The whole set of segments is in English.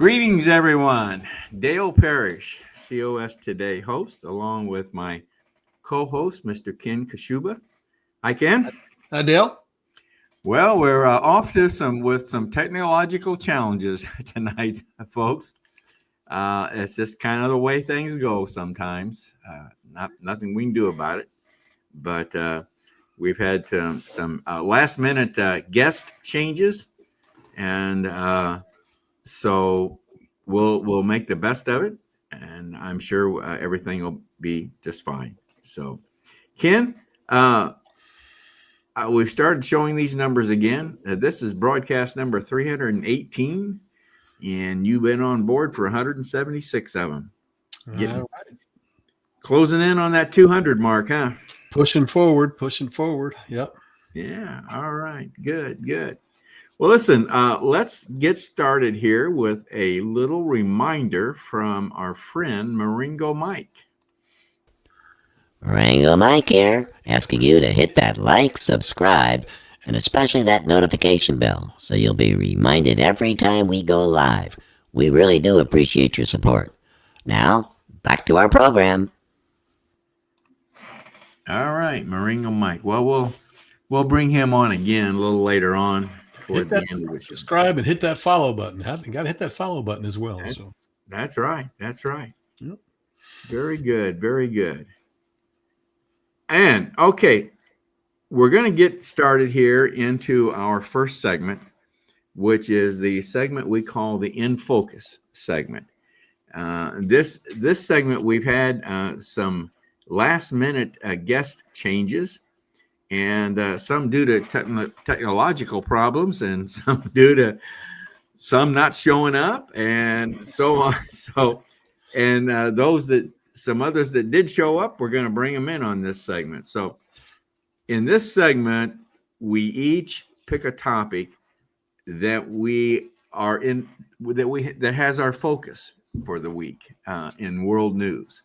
Greetings, everyone. Dale Parrish, COS Today host, along with my co-host, Mr. Ken Kashuba. Hi, Ken. Hi, Dale. Well, we're off to some technological challenges tonight, folks. It's just kind of the way things go sometimes. Nothing we can do about it. But we've had some last-minute guest changes, and so we'll make the best of it, and I'm sure everything will be just fine. So, Ken, we've started showing these numbers again. This is broadcast number 318, and you've been on board for 176 of them. Closing in on that 200 mark, huh? Pushing forward. Yep. Yeah. All right. Good. Well, listen, let's get started here with a little reminder from our friend Maringo Mike. Maringo Mike here, asking you to hit that like, subscribe, and especially that notification bell so you'll be reminded every time we go live. We really do appreciate your support. Now, back to our program. All right, Maringo Mike. Well, we'll bring him on again a little later on. Hit that subscribe and hit that follow button. You got to hit that follow button as well. That's right. Yep. Very good. And okay, we're going to get started here into our first segment, which is the segment we call the In Focus segment. This segment, we've had some last-minute guest changes, and some due to technological problems, and some due to some not showing up, and so on. So, and some others that did show up, we're going to bring them in on this segment. So, in this segment, we each pick a topic that we are in, that has our focus for the week in world news.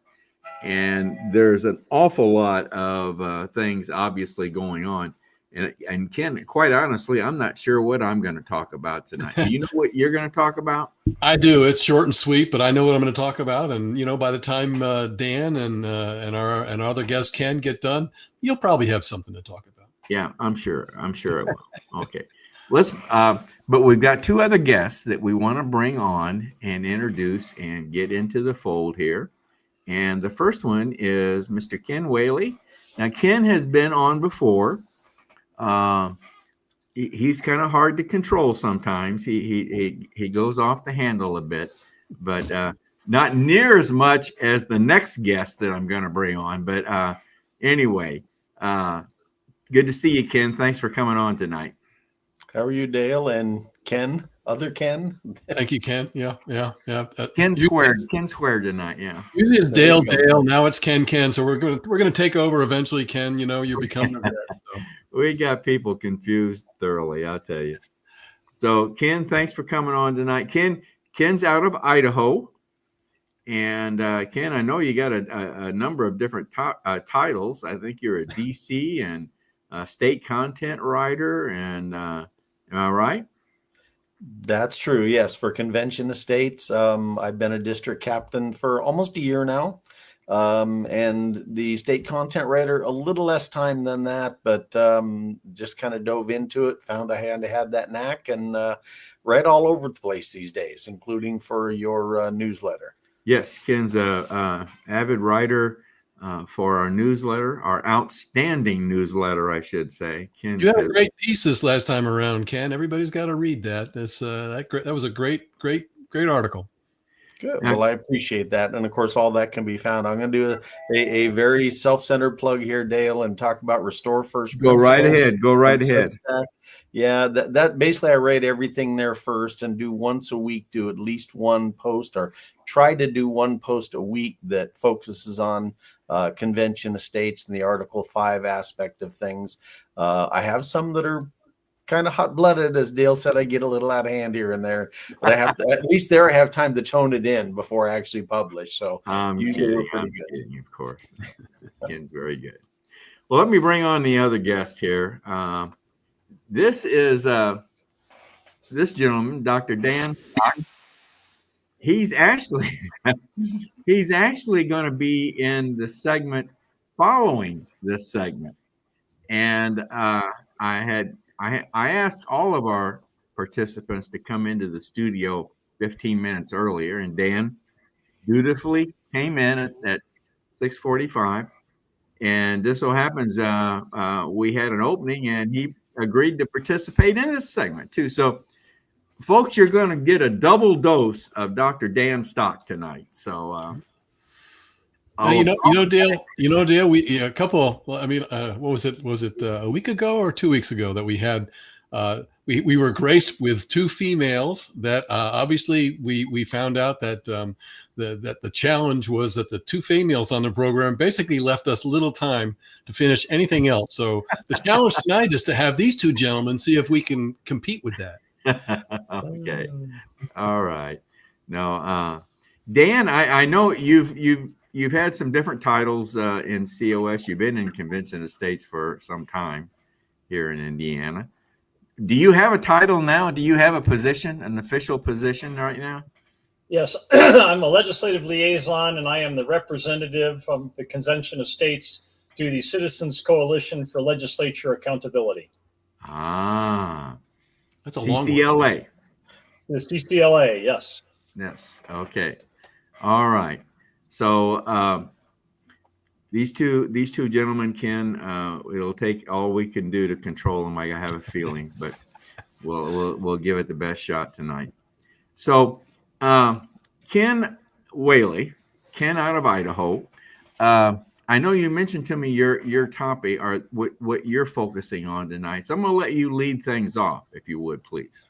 And there's an awful lot of things obviously going on. And Ken, quite honestly, I'm not sure what I'm going to talk about tonight. Do you know what you're going to talk about? I do. It's short and sweet, but I know what I'm going to talk about. And by the time Dan and our other guest Ken get done, you'll probably have something to talk about. Yeah, I'm sure it will. Okay, but we've got two other guests that we want to bring on and introduce and get into the fold here. And the first one is Mr. Ken Whaley. Now, Ken has been on before. He's kind of hard to control sometimes. He goes off the handle a bit, but not near as much as the next guest that I'm going to bring on. But anyway, good to see you, Ken. Thanks for coming on tonight. How are you, Dale and Ken? Other Ken? Thank you, Ken. Yeah. Ken squared tonight. Yeah. Usually it's Dale. Now it's Ken. So we're gonna take over eventually, Ken. You're becoming a vet, so. We got people confused thoroughly, I'll tell you. So, Ken, thanks for coming on tonight. Ken's out of Idaho, and Ken, I know you got a number of different titles. I think you're a DC and state content writer, and am I right? That's true. Yes. For Convention Estates, I've been a district captain for almost a year now. And the state content writer, a little less time than that, but just kind of dove into it, found I had that knack, and write all over the place these days, including for your newsletter. Yes. Ken's a avid writer for our newsletter, our outstanding newsletter, I should say. Ken, you had a great piece this last time around, Ken. Everybody's got to read that. That was a great article. Good. Well, I appreciate that. And of course, all that can be found. I'm going to do a very self-centered plug here, Dale, and talk about Restore First. Go right ahead. Yeah, that basically I write everything there first and do once a week, do at least one post, or try to do one post a week that focuses on Convention Estates and the Article 5 aspect of things. I have some that are kind of hot-blooded, as Dale said. I get a little out of hand here and there, but I have to, at least there I have time to tone it in before I actually publish. So usually we're pretty good. Of course. Ken's very good. Well, let me bring on the other guest here. This is this gentleman, Dr. Dan. he's actually he's actually going to be in the segment following this segment. And I asked all of our participants to come into the studio 15 minutes earlier, and Dan dutifully came in at 6:45. And this so happens we had an opening, and he agreed to participate in this segment too. So, folks, you're going to get a double dose of Dr. Dan Stock tonight. So, Dale, we a couple. Well, I mean, what was it? Was it a week ago or 2 weeks ago that we had? We were graced with two females that obviously we found out that the challenge was that the two females on the program basically left us little time to finish anything else. So the challenge tonight is to have these two gentlemen see if we can compete with that. Okay. All right. Now, Dan, I know you've had some different titles in COS. You've been in Convention of States for some time here in Indiana. Do you have a title now? Do you have a position, an official position right now? Yes, I'm a legislative liaison, and I am the representative from the Convention of States to the Citizens Coalition for Legislature Accountability. Ah, that's a long CCLA. The CCLA, yes. Yes. Okay. All right. So these two gentlemen can. It'll take all we can do to control them. I have a feeling, but we'll give it the best shot tonight. So Ken Whaley, Ken out of Idaho. I know you mentioned to me your topic or what you're focusing on tonight. So I'm going to let you lead things off, if you would, please.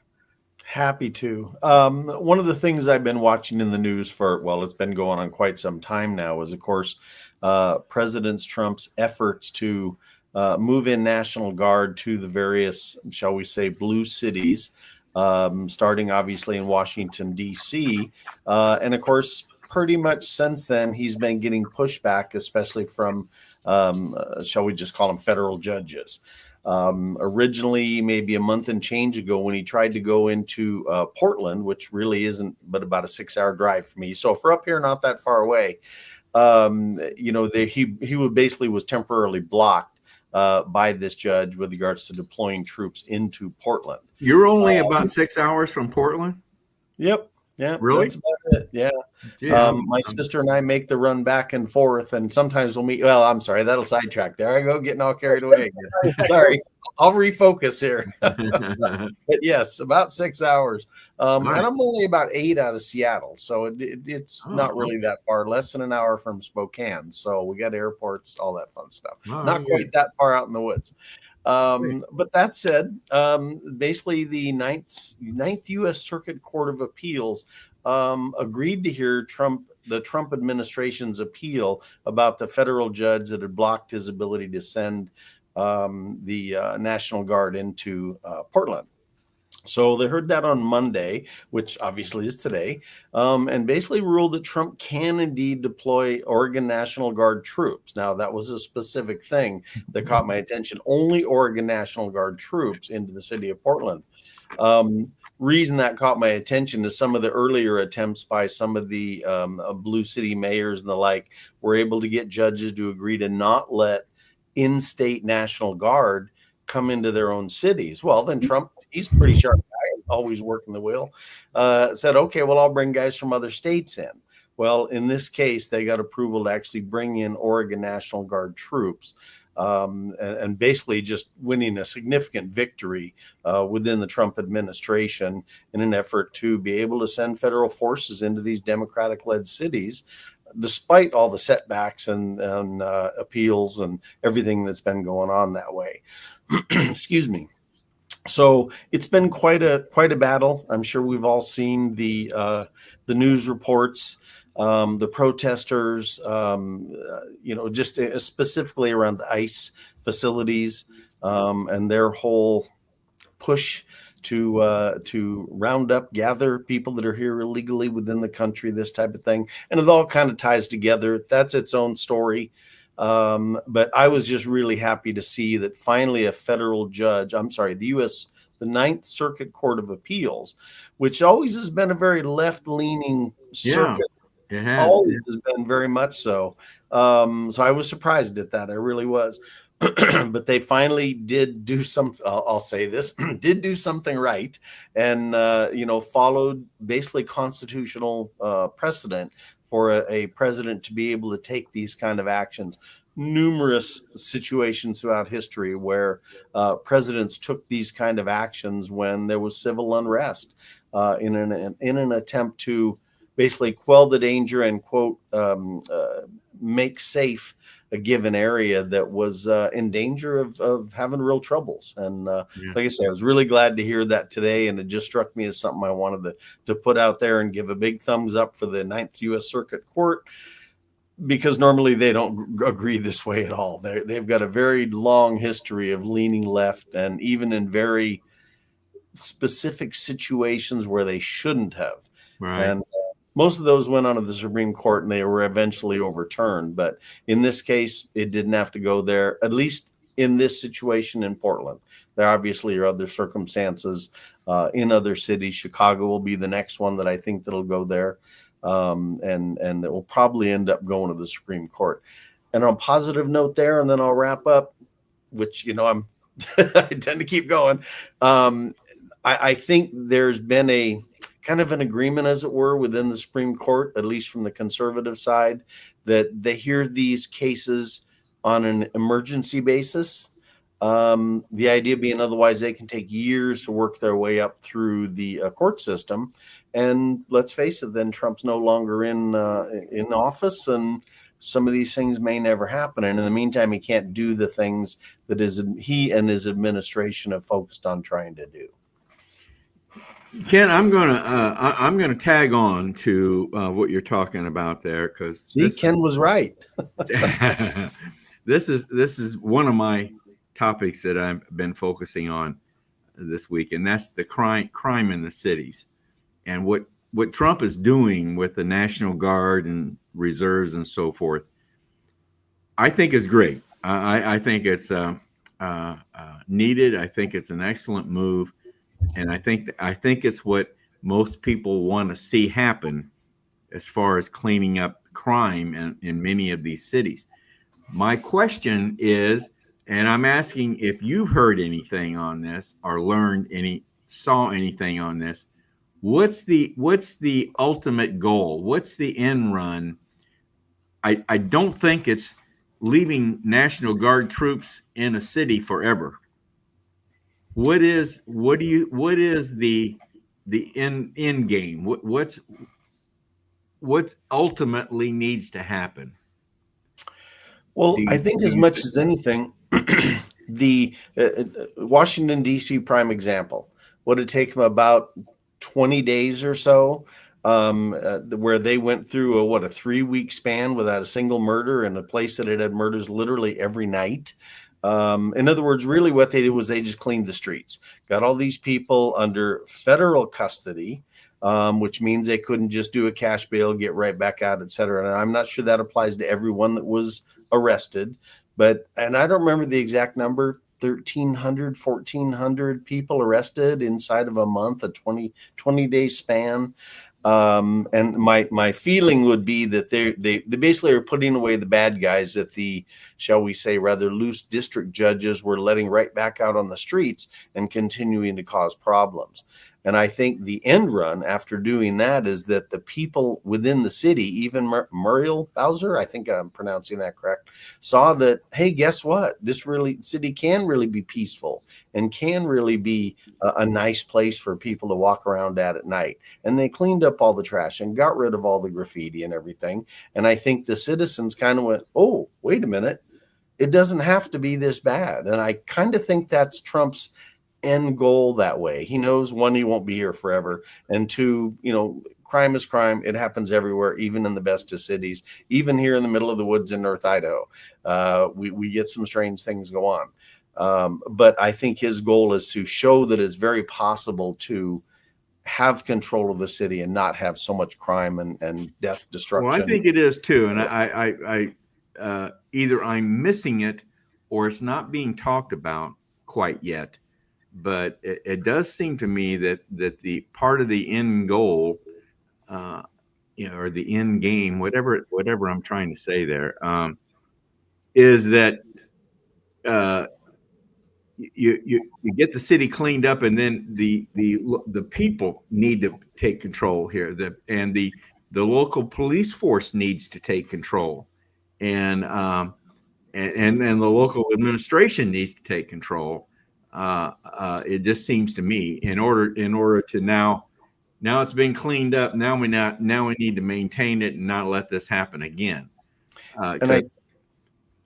Happy to. One of the things I've been watching in the news it's been going on quite some time now, is, of course, President Trump's efforts to move in National Guard to the various, shall we say, blue cities, starting obviously in Washington, D.C. And, of course, pretty much since then, he's been getting pushback, especially from, shall we just call them federal judges. Originally, maybe a month and change ago, when he tried to go into Portland, which really isn't but about a 6-hour drive for me. So if we're up here, not that far away, he basically was temporarily blocked by this judge with regards to deploying troops into Portland. You're only about 6 hours from Portland? Yep. Yeah, really? That's about it. Yeah. My sister and I make the run back and forth, and sometimes we'll meet. Well, I'm sorry, that'll sidetrack. There I go, getting all carried away again. Sorry, I'll refocus here. But yes, about 6 hours. And I'm only about 8 out of Seattle, so it's not really that far. Less than an hour from Spokane, so we got airports, all that fun stuff. Not quite that far out in the woods. But that said, basically the ninth U.S. Circuit Court of Appeals agreed to hear the Trump administration's appeal about the federal judge that had blocked his ability to send the National Guard into Portland. So they heard that on Monday, which obviously is today, and basically ruled that Trump can indeed deploy Oregon National Guard troops. Now, that was a specific thing that caught my attention. Only Oregon National Guard troops into the city of Portland. Reason that caught my attention is some of the earlier attempts by some of the blue city mayors and the like were able to get judges to agree to not let in-state National Guard come into their own cities. Well, then Trump, he's a pretty sharp guy, always working the wheel, said, okay, well, I'll bring guys from other states in. Well, in this case, they got approval to actually bring in Oregon National Guard troops, and basically just winning a significant victory within the Trump administration in an effort to be able to send federal forces into these Democratic-led cities, despite all the setbacks and appeals and everything that's been going on that way. Excuse me. So it's been quite a battle. I'm sure we've all seen the news reports, the protesters, just specifically around the ICE facilities and their whole push to round up, gather people that are here illegally within the country, this type of thing. And it all kind of ties together. That's its own story. But I was just really happy to see that finally a federal judge, the U.S. the Ninth Circuit Court of Appeals, which always has been a very left-leaning circuit. It has. Always has been very much so. So I was surprised at that. I really was. But they finally did do something. I'll say this: did do something right, and followed basically constitutional precedent for a president to be able to take these kind of actions. Numerous situations throughout history where presidents took these kind of actions when there was civil unrest in an attempt to basically quell the danger and quote make safe a given area that was in danger of having real troubles. And like I say, I was really glad to hear that today, and it just struck me as something I wanted to put out there and give a big thumbs up for the Ninth U.S. Circuit Court, because normally they don't agree this way at all. They've got a very long history of leaning left, and even in very specific situations where they shouldn't have. Right. And most of those went onto the Supreme Court and they were eventually overturned. But in this case, it didn't have to go there, at least in this situation in Portland. There obviously are other circumstances in other cities. Chicago will be the next one that I think that'll go there. And it will probably end up going to the Supreme Court. And on a positive note there, and then I'll wrap up, which, I tend to keep going. I think there's been a kind of an agreement, as it were, within the Supreme Court, at least from the conservative side, that they hear these cases on an emergency basis. The idea being otherwise they can take years to work their way up through the court system. And let's face it, then Trump's no longer in office, and some of these things may never happen. And in the meantime, he can't do the things that he and his administration have focused on trying to do. Ken, I'm gonna tag on to what you're talking about there, because Ken was right. This is one of my topics that I've been focusing on this week, and that's the crime in the cities, and what Trump is doing with the National Guard and reserves and so forth. I think is great. I think it's needed. I think it's an excellent move. And I think it's what most people want to see happen as far as cleaning up crime in many of these cities. My question is, and I'm asking if you've heard anything on this or saw anything on this, what's the ultimate goal? What's the end run? I don't think it's leaving National Guard troops in a city forever. What is the end game? What's ultimately needs to happen? Well, I think as much as anything, the Washington, D.C. prime example would have taken about 20 days or so, where they went through a 3-week span without a single murder in a place that had murders literally every night. In other words, really what they did was they just cleaned the streets, got all these people under federal custody, which means they couldn't just do a cash bail, get right back out, et cetera. And I'm not sure that applies to everyone that was arrested, and I don't remember the exact number, 1,300, 1,400 people arrested inside of a month, a 20-day span. And my feeling would be that they basically are putting away the bad guys that the, shall we say, rather loose district judges were letting right back out on the streets and continuing to cause problems. And I think the end run after doing that is that the people within the city, even Muriel Bowser, I think I'm pronouncing that correct, saw that, hey, guess what? This city can really be peaceful and can really be a nice place for people to walk around at night. And they cleaned up all the trash and got rid of all the graffiti and everything. And I think the citizens kind of went, oh, wait a minute. It doesn't have to be this bad. And I kind of think that's Trump's end goal that way. He knows, one, he won't be here forever, and two, crime is crime. It happens everywhere, even in the best of cities, even here in the middle of the woods in North Idaho. We get some strange things go on. But I think his goal is to show that it's very possible to have control of the city and not have so much crime and death, destruction. Well, I think it is too. And I either I'm missing it or it's not being talked about quite yet. it does seem to me that the part of the end goal, or the end game, whatever I'm trying to say there, is that you get the city cleaned up, and then the people need to take control here. And the local police force needs to take control, and the local administration needs to take control. It just seems to me, in order to now it's been cleaned up. Now we need to maintain it and not let this happen again. And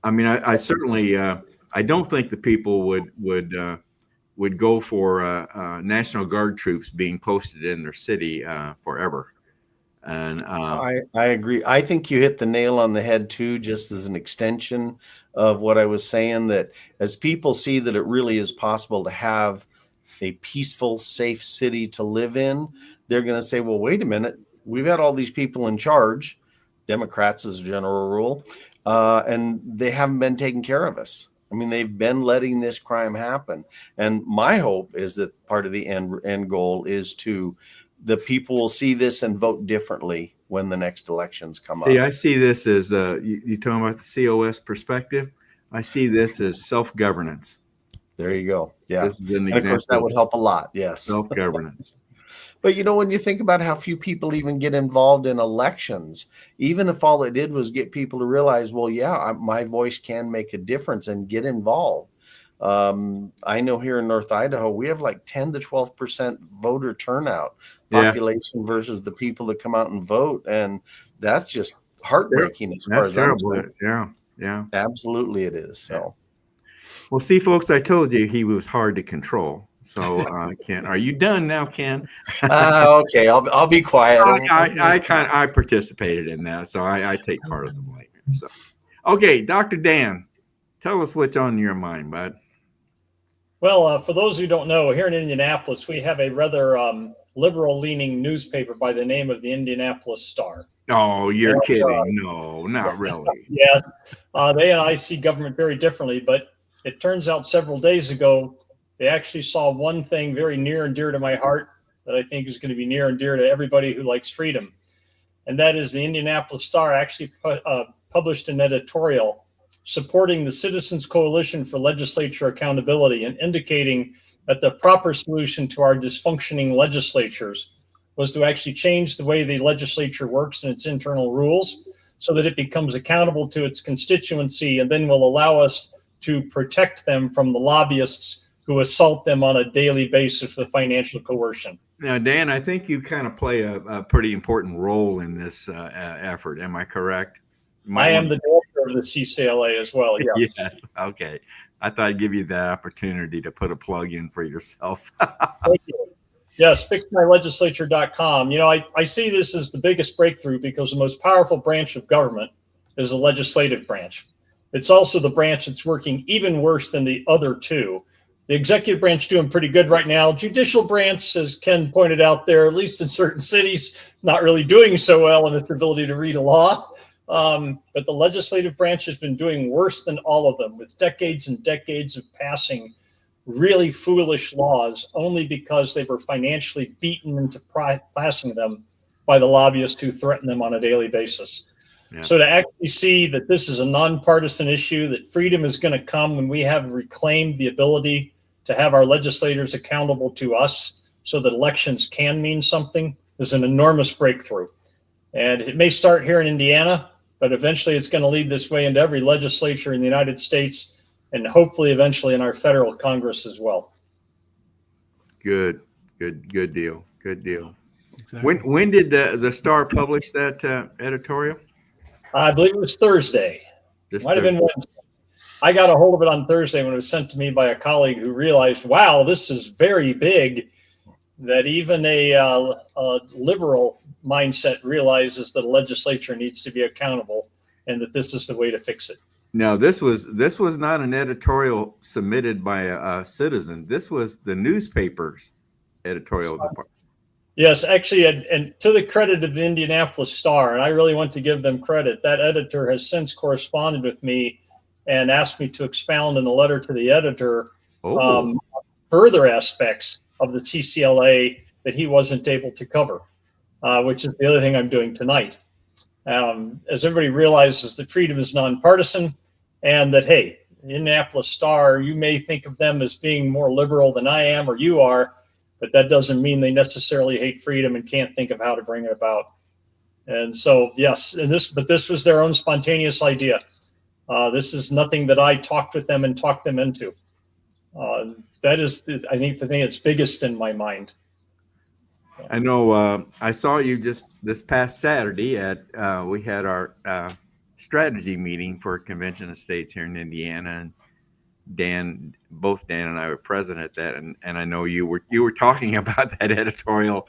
I certainly I don't think the people would go for National Guard troops being posted in their city forever. And I agree. I think you hit the nail on the head too, just as an extension of what I was saying, that as people see that it really is possible to have a peaceful, safe city to live in, they're going to say, well, wait a minute, we've had all these people in charge, Democrats as a general rule, and they haven't been taking care of us. I mean, they've been letting this crime happen. And my hope is that part of the end goal is the people will see this and vote differently when the next elections come up. I see this as you talking about the COS perspective. I see this as self-governance. There you go. Yeah. This is an example. Of course, that would help a lot. Yes. Self-governance. But when you think about how few people even get involved in elections, even if all it did was get people to realize, well, yeah, my voice can make a difference and get involved. I know here in North Idaho, we have like 10 to 12% voter turnout population versus the people that come out and vote. And that's just heartbreaking as far as terrible. I'm concerned. Yeah. Absolutely it is. So. Well, see, folks, I told you he was hard to control. So, Ken, are you done now, Ken? Okay, I'll be quiet. I participated in that, so I take part of the blame. So, okay, Dr. Dan, tell us what's on your mind, bud. Well, for those who don't know, here in Indianapolis, we have a rather liberal-leaning newspaper by the name of the Indianapolis Star. Oh, you're kidding. No, not really. Yeah, they and I see government very differently, but it turns out several days ago, they actually saw one thing very near and dear to my heart that I think is going to be near and dear to everybody who likes freedom. And that is the Indianapolis Star actually published an editorial supporting the Citizens Coalition for Legislature Accountability and indicating that the proper solution to our dysfunctioning legislatures was to actually change the way the legislature works and its internal rules so that it becomes accountable to its constituency and then will allow us to protect them from the lobbyists who assault them on a daily basis with financial coercion. Now, Dan, I think you kind of play a pretty important role in this effort. Am I correct? I am the director of the CCLA as well. Yes. Yes. Okay. I thought I'd give you the opportunity to put a plug in for yourself. Thank you. Yes, fixmylegislature.com. I see this as the biggest breakthrough because the most powerful branch of government is the legislative branch. It's also the branch that's working even worse than the other two. The executive branch doing pretty good right now. Judicial branch, as Ken pointed out there, at least in certain cities, not really doing so well in its ability to read a law. But the legislative branch has been doing worse than all of them, with decades and decades of passing really foolish laws only because they were financially beaten into passing them by the lobbyists who threaten them on a daily basis. Yeah. So to actually see that this is a nonpartisan issue, that freedom is going to come when we have reclaimed the ability to have our legislators accountable to us so that elections can mean something, is an enormous breakthrough. And it may start here in Indiana, but eventually it's going to lead this way into every legislature in the United States and hopefully eventually in our federal Congress as well. Good deal. Good deal. Exactly. When did the Star publish that editorial? I believe it was Thursday. Might have been Wednesday. I got a hold of it on Thursday when it was sent to me by a colleague who realized, wow, this is very big, that even a liberal mindset realizes that a legislature needs to be accountable and that this is the way to fix it. No, this was not an editorial submitted by a citizen. This was the newspaper's editorial department. Yes, actually, and to the credit of the Indianapolis Star, and I really want to give them credit, that editor has since corresponded with me and asked me to expound in a letter to the editor further aspects of the CCLA that he wasn't able to cover, which is the other thing I'm doing tonight. As everybody realizes that freedom is nonpartisan, and that, hey, Indianapolis Star, you may think of them as being more liberal than I am or you are, but that doesn't mean they necessarily hate freedom and can't think of how to bring it about. And so, yes, but this was their own spontaneous idea. This is nothing that I talked with them and talked them into. That is, I think, the thing that's biggest in my mind. I know I saw you just this past Saturday at we had our strategy meeting for Convention of States here in Indiana, and both Dan and I were present at that, and I know you were talking about that editorial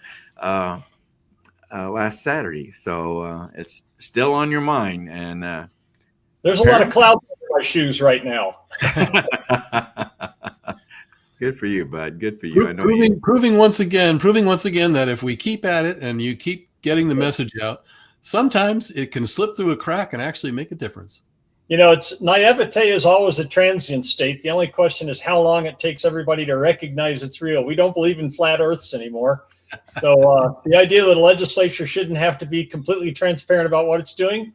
last Saturday, so it's still on your mind. And there's a lot of clouds in my shoes right now. Good for you, bud. Good for you. I know proving once again that if we keep at it and you keep getting the message out, sometimes it can slip through a crack and actually make a difference. You know, it's naivete is always a transient state. The only question is how long it takes everybody to recognize it's real. We don't believe in flat earths anymore. So the idea that a legislature shouldn't have to be completely transparent about what it's doing,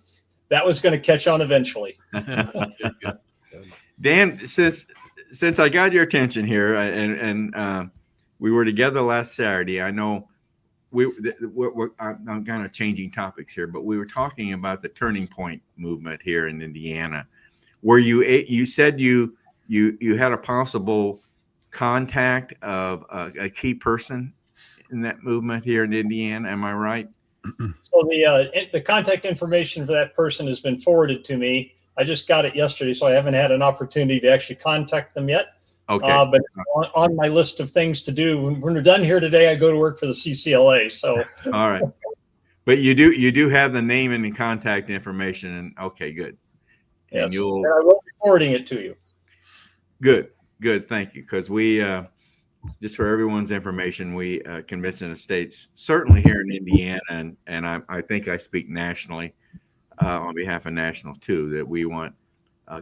that was going to catch on eventually. Dan, since I got your attention here, and we were together last Saturday, I know I'm kind of changing topics here, but we were talking about the Turning Point movement here in Indiana, where you said you had a possible contact of a key person in that movement here in Indiana. Am I right? So the contact information for that person has been forwarded to me. I just got it yesterday, so I haven't had an opportunity to actually contact them yet. Okay. But on my list of things to do, when we're done here today, I go to work for the CCLA. So. All right. But you do have the name and the contact information, and okay, good. Yes. And I will be forwarding it to you. Good. Thank you. Because we, just for everyone's information, we Convention of States, certainly here in Indiana, and I think I speak nationally on behalf of National too, that we want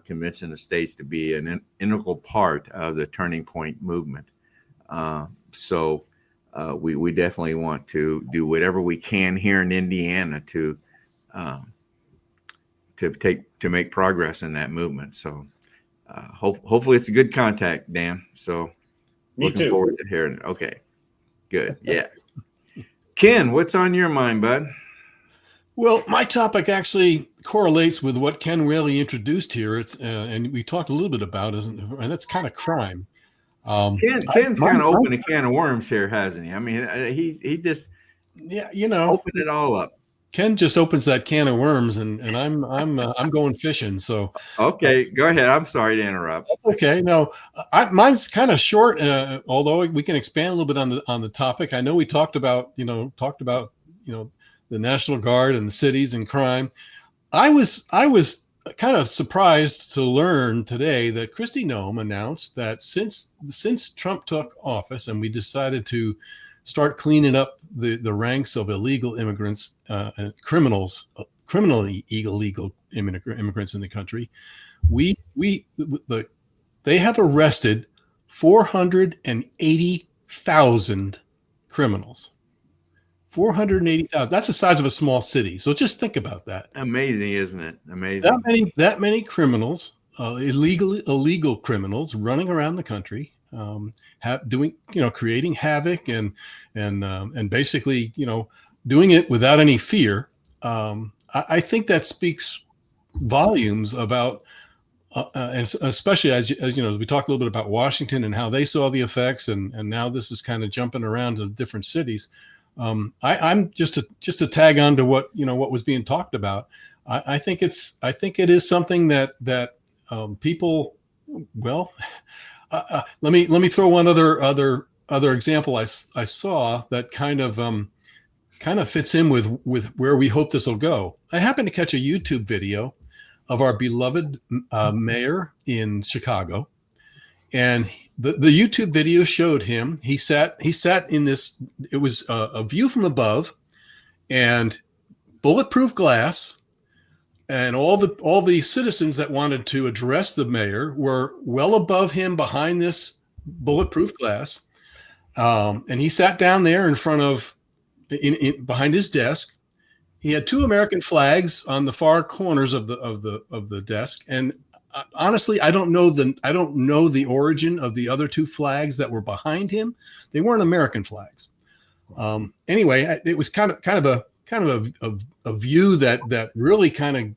Convention of States to be an integral part of the Turning Point movement. So we definitely want to do whatever we can here in Indiana to make progress in that movement. So hopefully it's a good contact, Dan. So Me looking too. forward to hearing it. Okay, good. Yeah. Ken, what's on your mind, bud? Well, my topic actually correlates with what Ken really introduced here. It's and we talked a little bit about it, and that's kind of crime. Ken's kind of opened a can of worms here, hasn't he? I mean, he just opened it all up. Ken just opens that can of worms, and I'm going fishing. So okay, go ahead. I'm sorry to interrupt. Okay, no, mine's kind of short. Although we can expand a little bit on the topic. I know we talked about the National Guard and the cities and crime. I was kind of surprised to learn today that Kristi Noem announced that since Trump took office and we decided to start cleaning up the ranks of illegal immigrants, criminally illegal immigrants in the country, they have arrested 480,000 criminals. 480,000. That's the size of a small city. So just think about that. Amazing, isn't it? Amazing. That many criminals, illegal criminals, running around the country, creating havoc and basically doing it without any fear. I think that speaks volumes about, and especially as we talked a little bit about Washington and how they saw the effects, and now this is kind of jumping around to different cities. I'm just to tag on to what was being talked about. I think it is something that people. Well, let me throw one other example I saw that kind of fits in with where we hope this will go. I happened to catch a YouTube video of our beloved mayor in Chicago. And the YouTube video showed him. He sat in this. It was a view from above, and bulletproof glass, and all the citizens that wanted to address the mayor were well above him behind this bulletproof glass. And he sat down there in front of, behind his desk. He had 2 American flags on the far corners of the desk. And honestly, I don't know the origin of the other 2 flags that were behind him. They weren't American flags. Anyway, it was kind of a view that really kind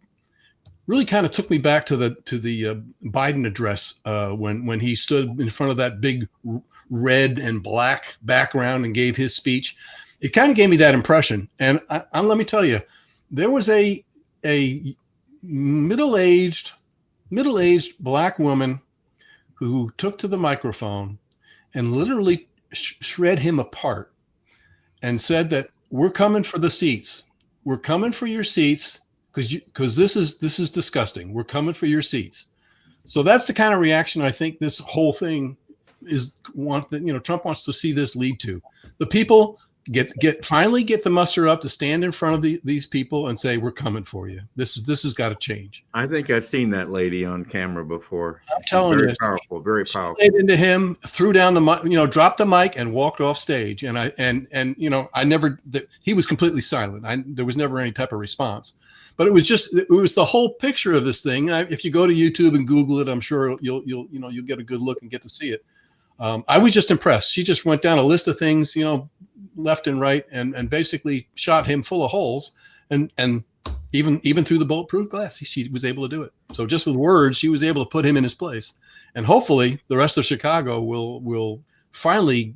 of took me back to the Biden address when he stood in front of that big red and black background and gave his speech. It kind of gave me that impression. And let me tell you, there was a middle-aged black woman who took to the microphone and literally shred him apart and said that we're coming for the seats. We're coming for your seats because this is disgusting. We're coming for your seats. So that's the kind of reaction I think this whole thing Trump wants to see this lead to. The people finally get the muster up to stand in front of these people and say, we're coming for you. This has got to change. I think I've seen that lady on camera before. I'm telling you, powerful, very powerful. She laid into him, threw down the mic, dropped the mic and walked off stage. And he was completely silent. There was never any type of response, but it was the whole picture of this thing. If you go to YouTube and Google it, I'm sure you'll get a good look and get to see it. I was just impressed. She just went down a list of things, left and right, and basically shot him full of holes. And even through the bulletproof glass, she was able to do it. So just with words, she was able to put him in his place. And hopefully the rest of Chicago will finally,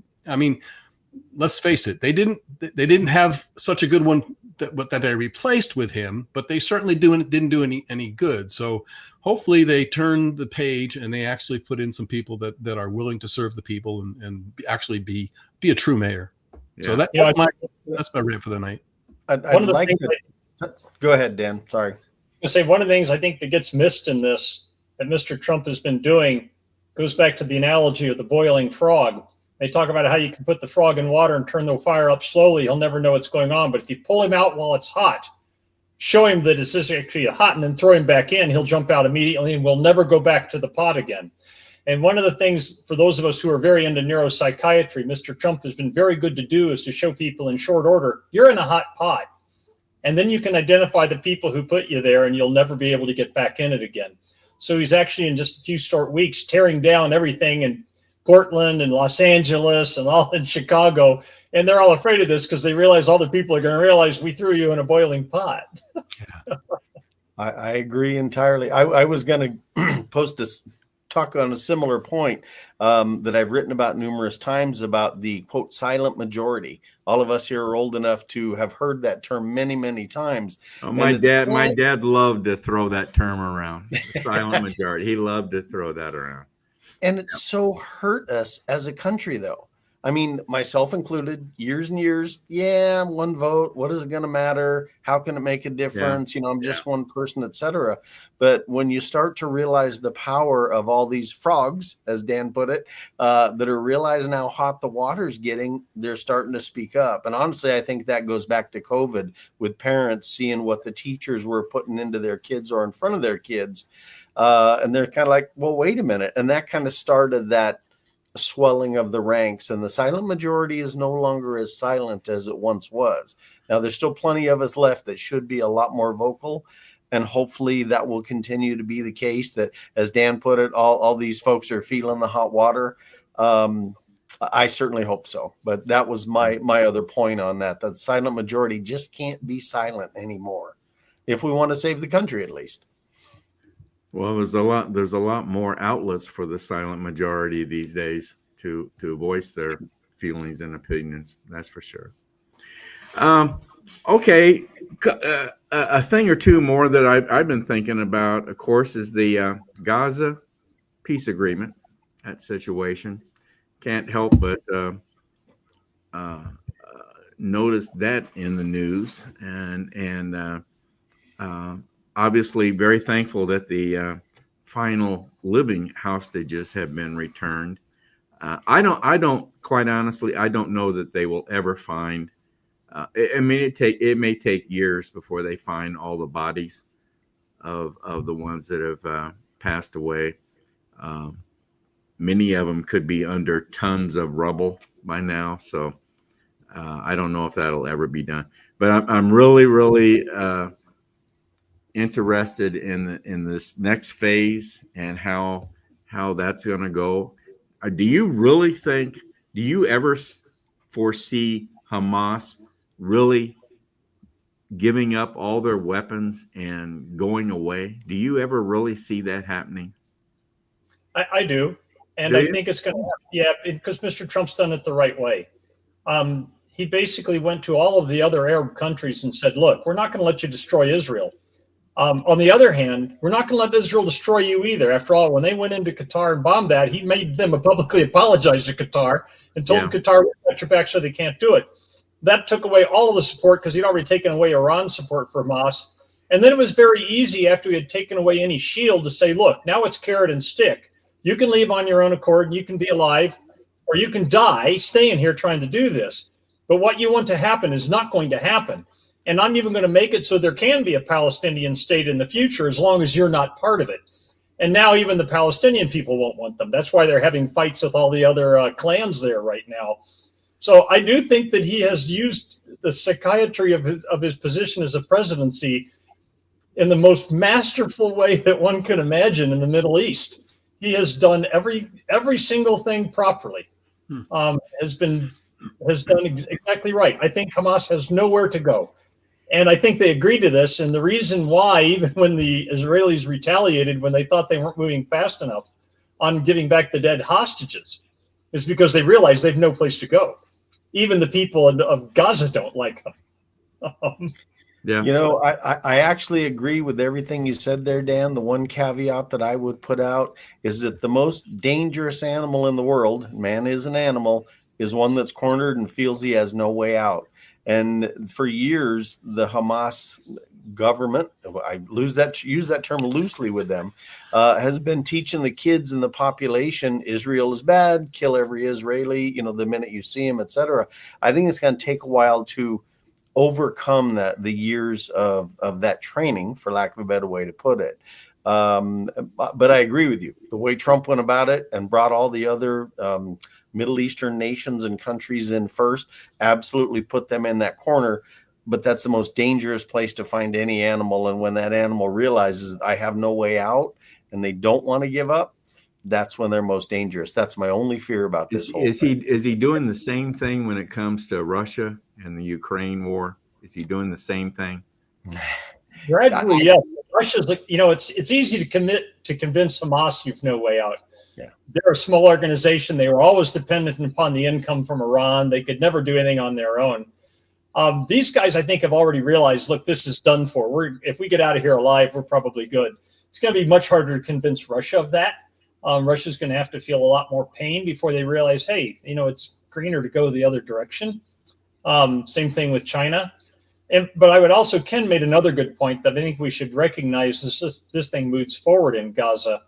let's face it, they didn't have such a good one that they replaced with him, but they certainly didn't do any good. So hopefully they turn the page and they actually put in some people that are willing to serve the people and actually be a true mayor. Yeah. So that's my rant for the night. Go ahead, Dan. Sorry. I say one of the things I think that gets missed in this that Mr. Trump has been doing goes back to the analogy of the boiling frog. They talk about how you can put the frog in water and turn the fire up slowly. He'll never know what's going on. But if you pull him out while it's hot, show him that it's actually hot, and then throw him back in, he'll jump out immediately and will never go back to the pot again. And one of the things for those of us who are very into neuropsychiatry, Mr. Trump has been very good to do is to show people in short order, you're in a hot pot. And then you can identify the people who put you there and you'll never be able to get back in it again. So he's actually in just a few short weeks tearing down everything in Portland and Los Angeles and all in Chicago. And they're all afraid of this because they realize other people are going to realize we threw you in a boiling pot. I agree entirely. I was going to post this talk on a similar point that I've written about numerous times about the quote silent majority. All of us here are old enough to have heard that term many, many times. Oh, my dad loved to throw that term around. The silent majority. He loved to throw that around. And it's so hurt us as a country, though. I mean, myself included, years and years. Yeah, one vote. What is it going to matter? How can it make a difference? Yeah. I'm just one person, etc. But when you start to realize the power of all these frogs, as Dan put it, that are realizing how hot the water's getting, they're starting to speak up. And honestly, I think that goes back to COVID with parents seeing what the teachers were putting into their kids or in front of their kids. And they're kind of like, well, wait a minute. And that kind of started that swelling of the ranks, and the silent majority is no longer as silent as it once was. Now, there's still plenty of us left that should be a lot more vocal, and hopefully that will continue to be the case, that, as Dan put it, all these folks are feeling the hot water. I certainly hope so. But that was my other point on that the silent majority just can't be silent anymore if we want to save the country, at least. Well, there's a lot more outlets for the silent majority these days to voice their feelings and opinions. That's for sure. Okay. A thing or two more that I've been thinking about, of course, is the Gaza peace agreement. That situation. Can't help but notice that in the news, and obviously very thankful that the final living hostages have been returned. I don't quite honestly, I don't know that they will ever find. It may take years before they find all the bodies of the ones that have passed away. many of them could be under tons of rubble by now. So I don't know if that'll ever be done. But I'm really, really interested in this next phase and how that's going to go. Do you really think? Do you ever foresee Hamas really giving up all their weapons and going away? Do you ever really see that happening? I do. And I think it's going to happen. Yeah, because Mr. Trump's done it the right way. He basically went to all of the other Arab countries and said, look, we're not going to let you destroy Israel. On the other hand, we're not going to let Israel destroy you either. After all, when they went into Qatar and bombed that, he made them publicly apologize to Qatar and told Qatar, we'll got your back so they can't do it. That took away all of the support because he'd already taken away Iran's support for Hamas. And then it was very easy after he had taken away any shield to say, look, now it's carrot and stick. You can leave on your own accord and you can be alive, or you can die staying here trying to do this. But what you want to happen is not going to happen. And I'm even going to make it so there can be a Palestinian state in the future as long as you're not part of it. And now even the Palestinian people won't want them. That's why they're having fights with all the other clans there right now. So I do think that he has used the psychiatry of his position as a presidency in the most masterful way that one could imagine in the Middle East. He has done every single thing properly. Has done exactly right. I think Hamas has nowhere to go. And I think they agreed to this. And the reason why, even when the Israelis retaliated, when they thought they weren't moving fast enough on giving back the dead hostages, is because they realized they have no place to go. Even the people of Gaza don't like them. Yeah. You know, I actually agree with everything you said there, Dan. The one caveat that I would put out is that the most dangerous animal in the world, man is an animal, is one that's cornered and feels he has no way out. And for years, the Hamas government, I use that term loosely with them, has been teaching the kids and the population Israel is bad, kill every Israeli, the minute you see him, etc. I think it's going to take a while to overcome the years of that training, for lack of a better way to put it. But I agree with you. The way Trump went about it and brought all the other Middle Eastern nations and countries in first, absolutely put them in that corner. But that's the most dangerous place to find any animal. And when that animal realizes I have no way out and they don't want to give up, that's when they're most dangerous. That's my only fear about this whole thing. Is he doing the same thing when it comes to Russia and the Ukraine war? Is he doing the same thing? Gradually, yes. Russia's like, it's easy to convince Hamas you've no way out. Yeah. They're a small organization. They were always dependent upon the income from Iran. They could never do anything on their own. These guys, I think, have already realized, look, this is done for. If we get out of here alive, we're probably good. It's going to be much harder to convince Russia of that. Russia's going to have to feel a lot more pain before they realize, hey, it's greener to go the other direction. Same thing with China. But I would also, Ken made another good point that I think we should recognize this thing moves forward in Gaza.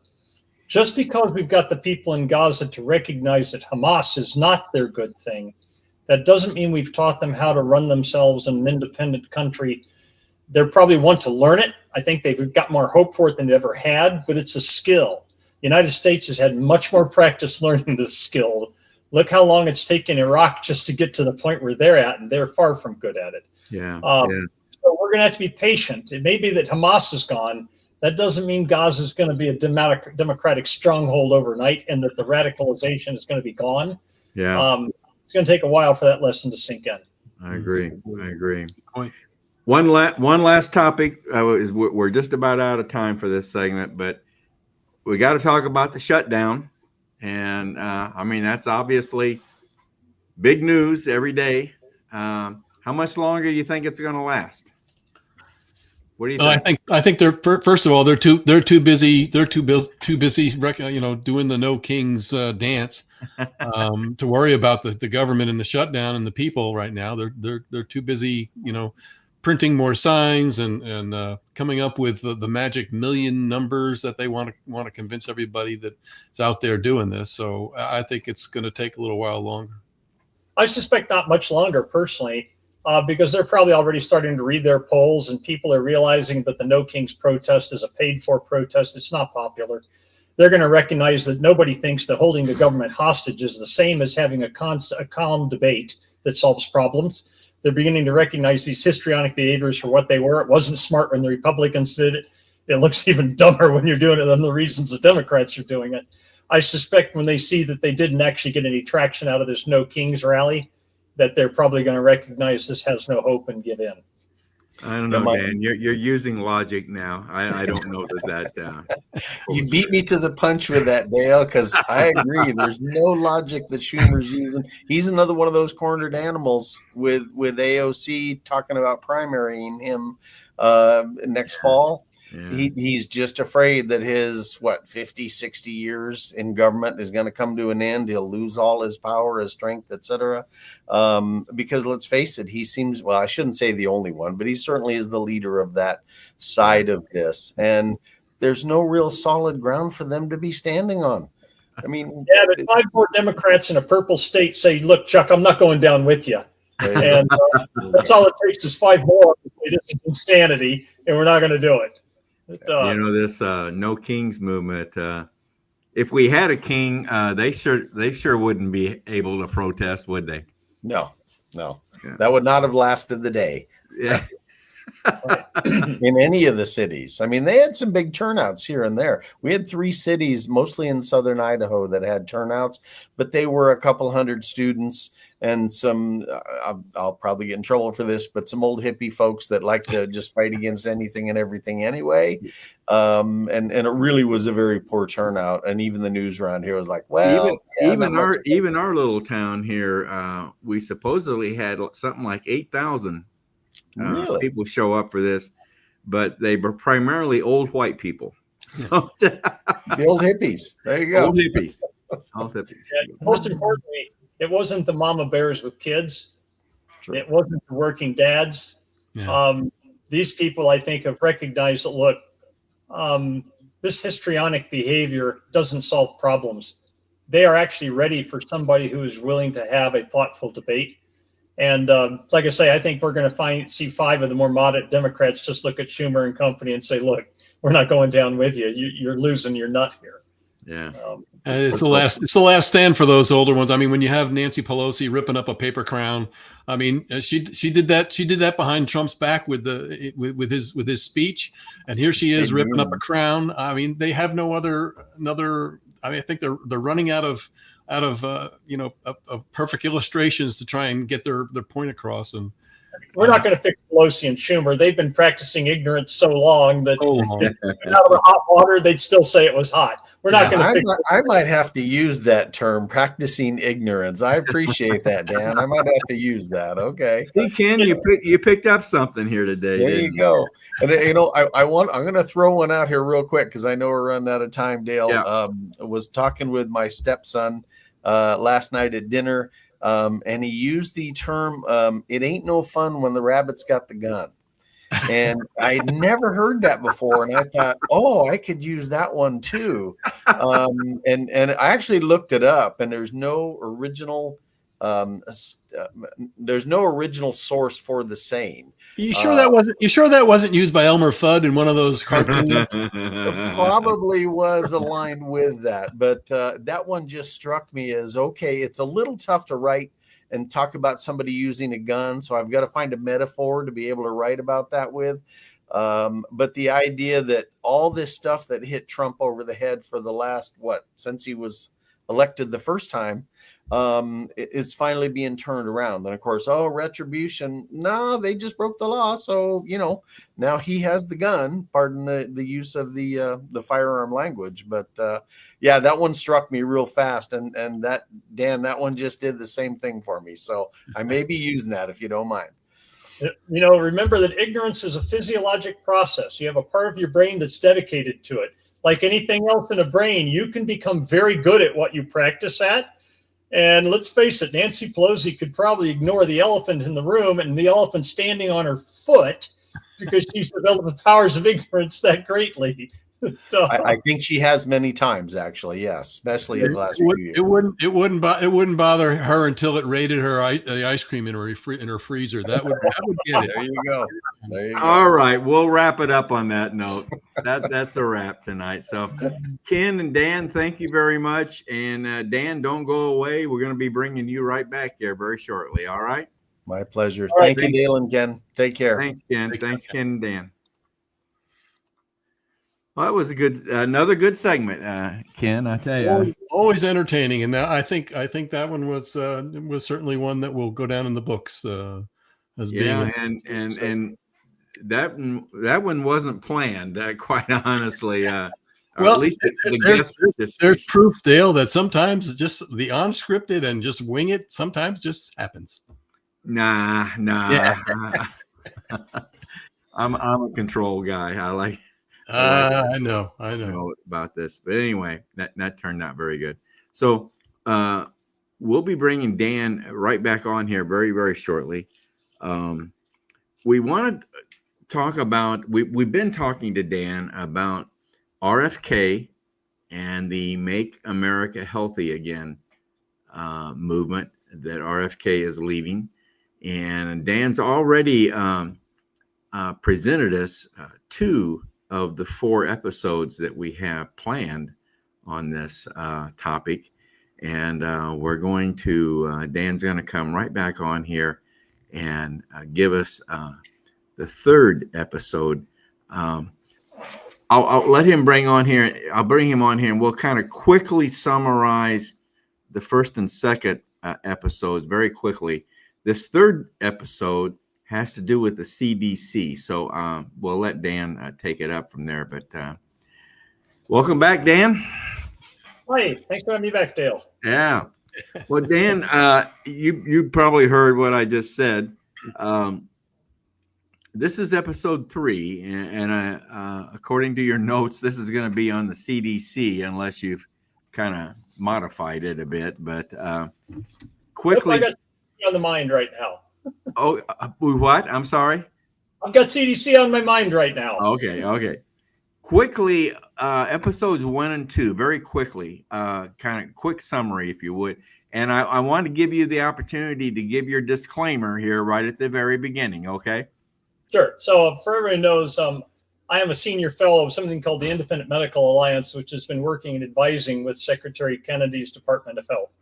Just because we've got the people in Gaza to recognize that Hamas is not their good thing, that doesn't mean we've taught them how to run themselves in an independent country. They probably want to learn it. I think they've got more hope for it than they ever had, but it's a skill. The United States has had much more practice learning this skill. Look how long it's taken Iraq just to get to the point where they're at, and they're far from good at it. Yeah. So we're going to have to be patient. It may be that Hamas is gone. That doesn't mean Gaza is going to be a democratic stronghold overnight and that the radicalization is going to be gone. Yeah. It's going to take a while for that lesson to sink in. I agree. One last topic is we're just about out of time for this segment, but we got to talk about the shutdown. And that's obviously big news every day. How much longer do you think it's going to last? What do you think? I think they're first of all they're too busy doing the no kings dance to worry about the government and the shutdown and the people right now. They're too busy printing more signs and coming up with the magic million numbers that they want to convince everybody that's out there doing this. So I think it's going to take a little while longer. I suspect not much longer personally. Because they're probably already starting to read their polls and people are realizing that the No Kings protest is a paid-for protest. It's not popular. they're going to recognize that nobody thinks that holding the government hostage is the same as having a calm debate that solves problems. They're beginning to recognize these histrionic behaviors for what they were. It wasn't smart when the Republicans did it. It looks even dumber when you're doing it than the reasons the Democrats are doing it. I suspect when they see that they didn't actually get any traction out of this No Kings rally, that they're probably going to recognize this has no hope and give in. I don't know, Dan. You're using logic now. I don't know that. You beat me to the punch with that, Dale, because I agree. There's no logic that Schumer's using. He's another one of those cornered animals with AOC talking about primarying him next fall. Yeah. He's just afraid that his 50, 60 years in government is going to come to an end. He'll lose all his power, his strength, etc. Because let's face it, he seems, well, I shouldn't say the only one, but he certainly is the leader of that side of this. And there's no real solid ground for them to be standing on. I mean, yeah, but 5 more Democrats in a purple state say, look, Chuck, I'm not going down with you. And that's all it takes is 5 more to say this is insanity and we're not going to do it. This No Kings movement. If we had a king, they sure wouldn't be able to protest, would they? No. Yeah. That would not have lasted the day. Yeah. In any of the cities. I mean, they had some big turnouts here and there. We had 3 cities, mostly in southern Idaho, that had turnouts, but they were a couple hundred students and some, I'll probably get in trouble for this, but some old hippie folks that like to just fight against anything and everything anyway. And it really was a very poor turnout. And even the news around here was like, well, even our little town here, we supposedly had something like 8,000 people show up for this, but they were primarily old white people. So the old hippies. There you go. Old hippies. Old hippies. Yeah, most importantly, it wasn't the mama bears with kids. True. It wasn't the working dads. Yeah. These people, I think, have recognized that, look, this histrionic behavior doesn't solve problems. They are actually ready for somebody who is willing to have a thoughtful debate. And like I say, I think we're going to see 5 of the more moderate Democrats just look at Schumer and company and say, look, we're not going down with you. You're losing your nut here. Yeah. It's the last stand for those older ones. I mean, when you have Nancy Pelosi ripping up a paper crown, I mean, she did that behind Trump's back with his speech, and here she is ripping up a crown. I mean, they have no other. I mean, I think they're running out of perfect illustrations to try and get their point across. And we're not going to fix Pelosi and Schumer. They've been practicing ignorance so long that out of the hot water, they'd still say it was hot. We're not going to fix it. I might have to use that term, practicing ignorance. I appreciate that, Dan. I might have to use that. Okay. Hey, Ken, you picked up something here today. There you go. And I'm going to throw one out here real quick because I know we're running out of time, Dale. Yeah. I was talking with my stepson last night at dinner. And he used the term, it ain't no fun when the rabbit's got the gun. And I'd never heard that before. And I thought, I could use that one too. And I actually looked it up, and there's no original source for the saying. You sure that wasn't used by Elmer Fudd in one of those cartoons? It probably was aligned with that, but that one just struck me as okay. It's a little tough to write and talk about somebody using a gun, so I've got to find a metaphor to be able to write about that with. But the idea that all this stuff that hit Trump over the head for the last since he was elected the first time. It's finally being turned around. Then, of course, retribution. No, they just broke the law. So, now he has the gun, pardon the use of the firearm language. But that one struck me real fast. And that, Dan, that one just did the same thing for me. So I may be using that if you don't mind. Remember that ignorance is a physiologic process. You have a part of your brain that's dedicated to it. Like anything else in a brain, you can become very good at what you practice at. And let's face it, Nancy Pelosi could probably ignore the elephant in the room and the elephant standing on her foot because she's developed the powers of ignorance that greatly. So, I think she has many times, actually. Yes, especially in the last few years. It wouldn't bother her until it raided the ice cream in her freezer. That would get it. There you go. There you go. All right, we'll wrap it up on that note. That's a wrap tonight. So, Ken and Dan, thank you very much. And Dan, don't go away. We're going to be bringing you right back here very shortly. All right. My pleasure. All right, Thank you, thanks. Dale and Ken. Take care. Thanks, Ken. Take care, Thanks, Ken. Ken and Dan. Well, that was another good segment, Ken. I tell you. Always entertaining, and I think that one was certainly one that will go down in the books as Yeah, being. and that one wasn't planned. Quite honestly, or Well, at least the there's- guest. There's proof, Dale, that sometimes just the unscripted and just wing it sometimes just happens. Nah. Yeah. I'm a control guy. I like. I know. Know about this, but anyway, that turned out very good. So we'll be bringing Dan right back on here very, very shortly. We want to talk about we've been talking to Dan about RFK and the Make America Healthy Again movement that RFK is leading, and Dan's already presented us two of the 4 episodes that we have planned on this topic. And we're going to, Dan's going to come right back on here and give us the 3rd episode. I'll let him bring him on here and we'll kind of quickly summarize the 1st and 2nd episodes very quickly. This 3rd episode has to do with the CDC. So we'll let Dan take it up from there. But welcome back, Dan. hi, thanks for having me back, Dale. Yeah. Well, Dan, you probably heard what I just said. This is episode 3, and according to your notes, this is going to be on the CDC, unless you've kind of modified it a bit. But quickly, I got CDC on the mind right now. Oh, what? I'm sorry. I've got CDC on my mind right now. Okay. Quickly, episodes 1 and 2, very quickly, kind of quick summary, if you would. And I want to give you the opportunity to give your disclaimer here right at the very beginning, okay? Sure. So for everyone knows, I am a senior fellow of something called the Independent Medical Alliance, which has been working and advising with Secretary Kennedy's Department of Health.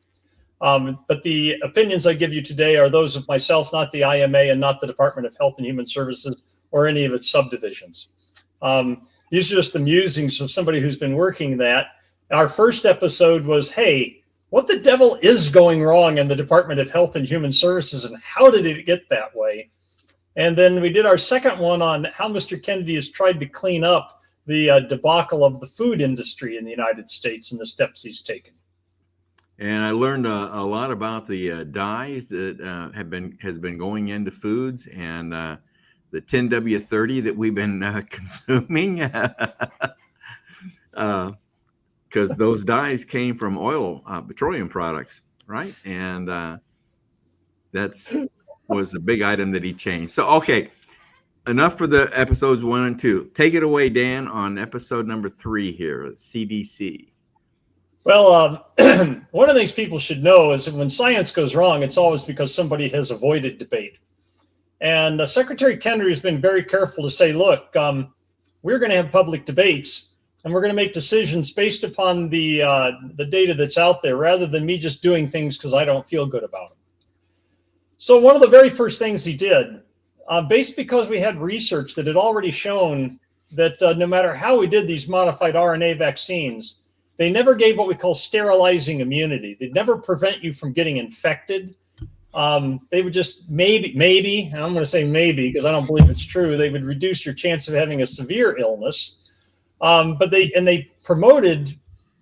But the opinions I give you today are those of myself, not the IMA and not the Department of Health and Human Services or any of its subdivisions. These are just the musings of somebody who's been working that. Our first episode was, hey, what the devil is going wrong in the Department of Health and Human Services and how did it get that way? And then we did our second one on how Mr. Kennedy has tried to clean up the debacle of the food industry in the United States and the steps he's taken. And I learned a lot about the dyes that has been going into foods and the 10W30 that we've been consuming, because those dyes came from petroleum products, right? And that's was a big item that he changed. So, okay, enough for the episodes 1 and 2. Take it away, Dan, on episode number 3 here, CDC. Well, one of the things people should know is that when science goes wrong, it's always because somebody has avoided debate. And Secretary Kennedy has been very careful to say, look, we're going to have public debates and we're going to make decisions based upon the data that's out there rather than me just doing things because I don't feel good about them. So one of the very first things he did, based because we had research that had already shown that no matter how we did these modified RNA vaccines, they never gave what we call sterilizing immunity. They'd never prevent you from getting infected. They would just maybe, and I'm going to say maybe because I don't believe it's true, they would reduce your chance of having a severe illness. But they promoted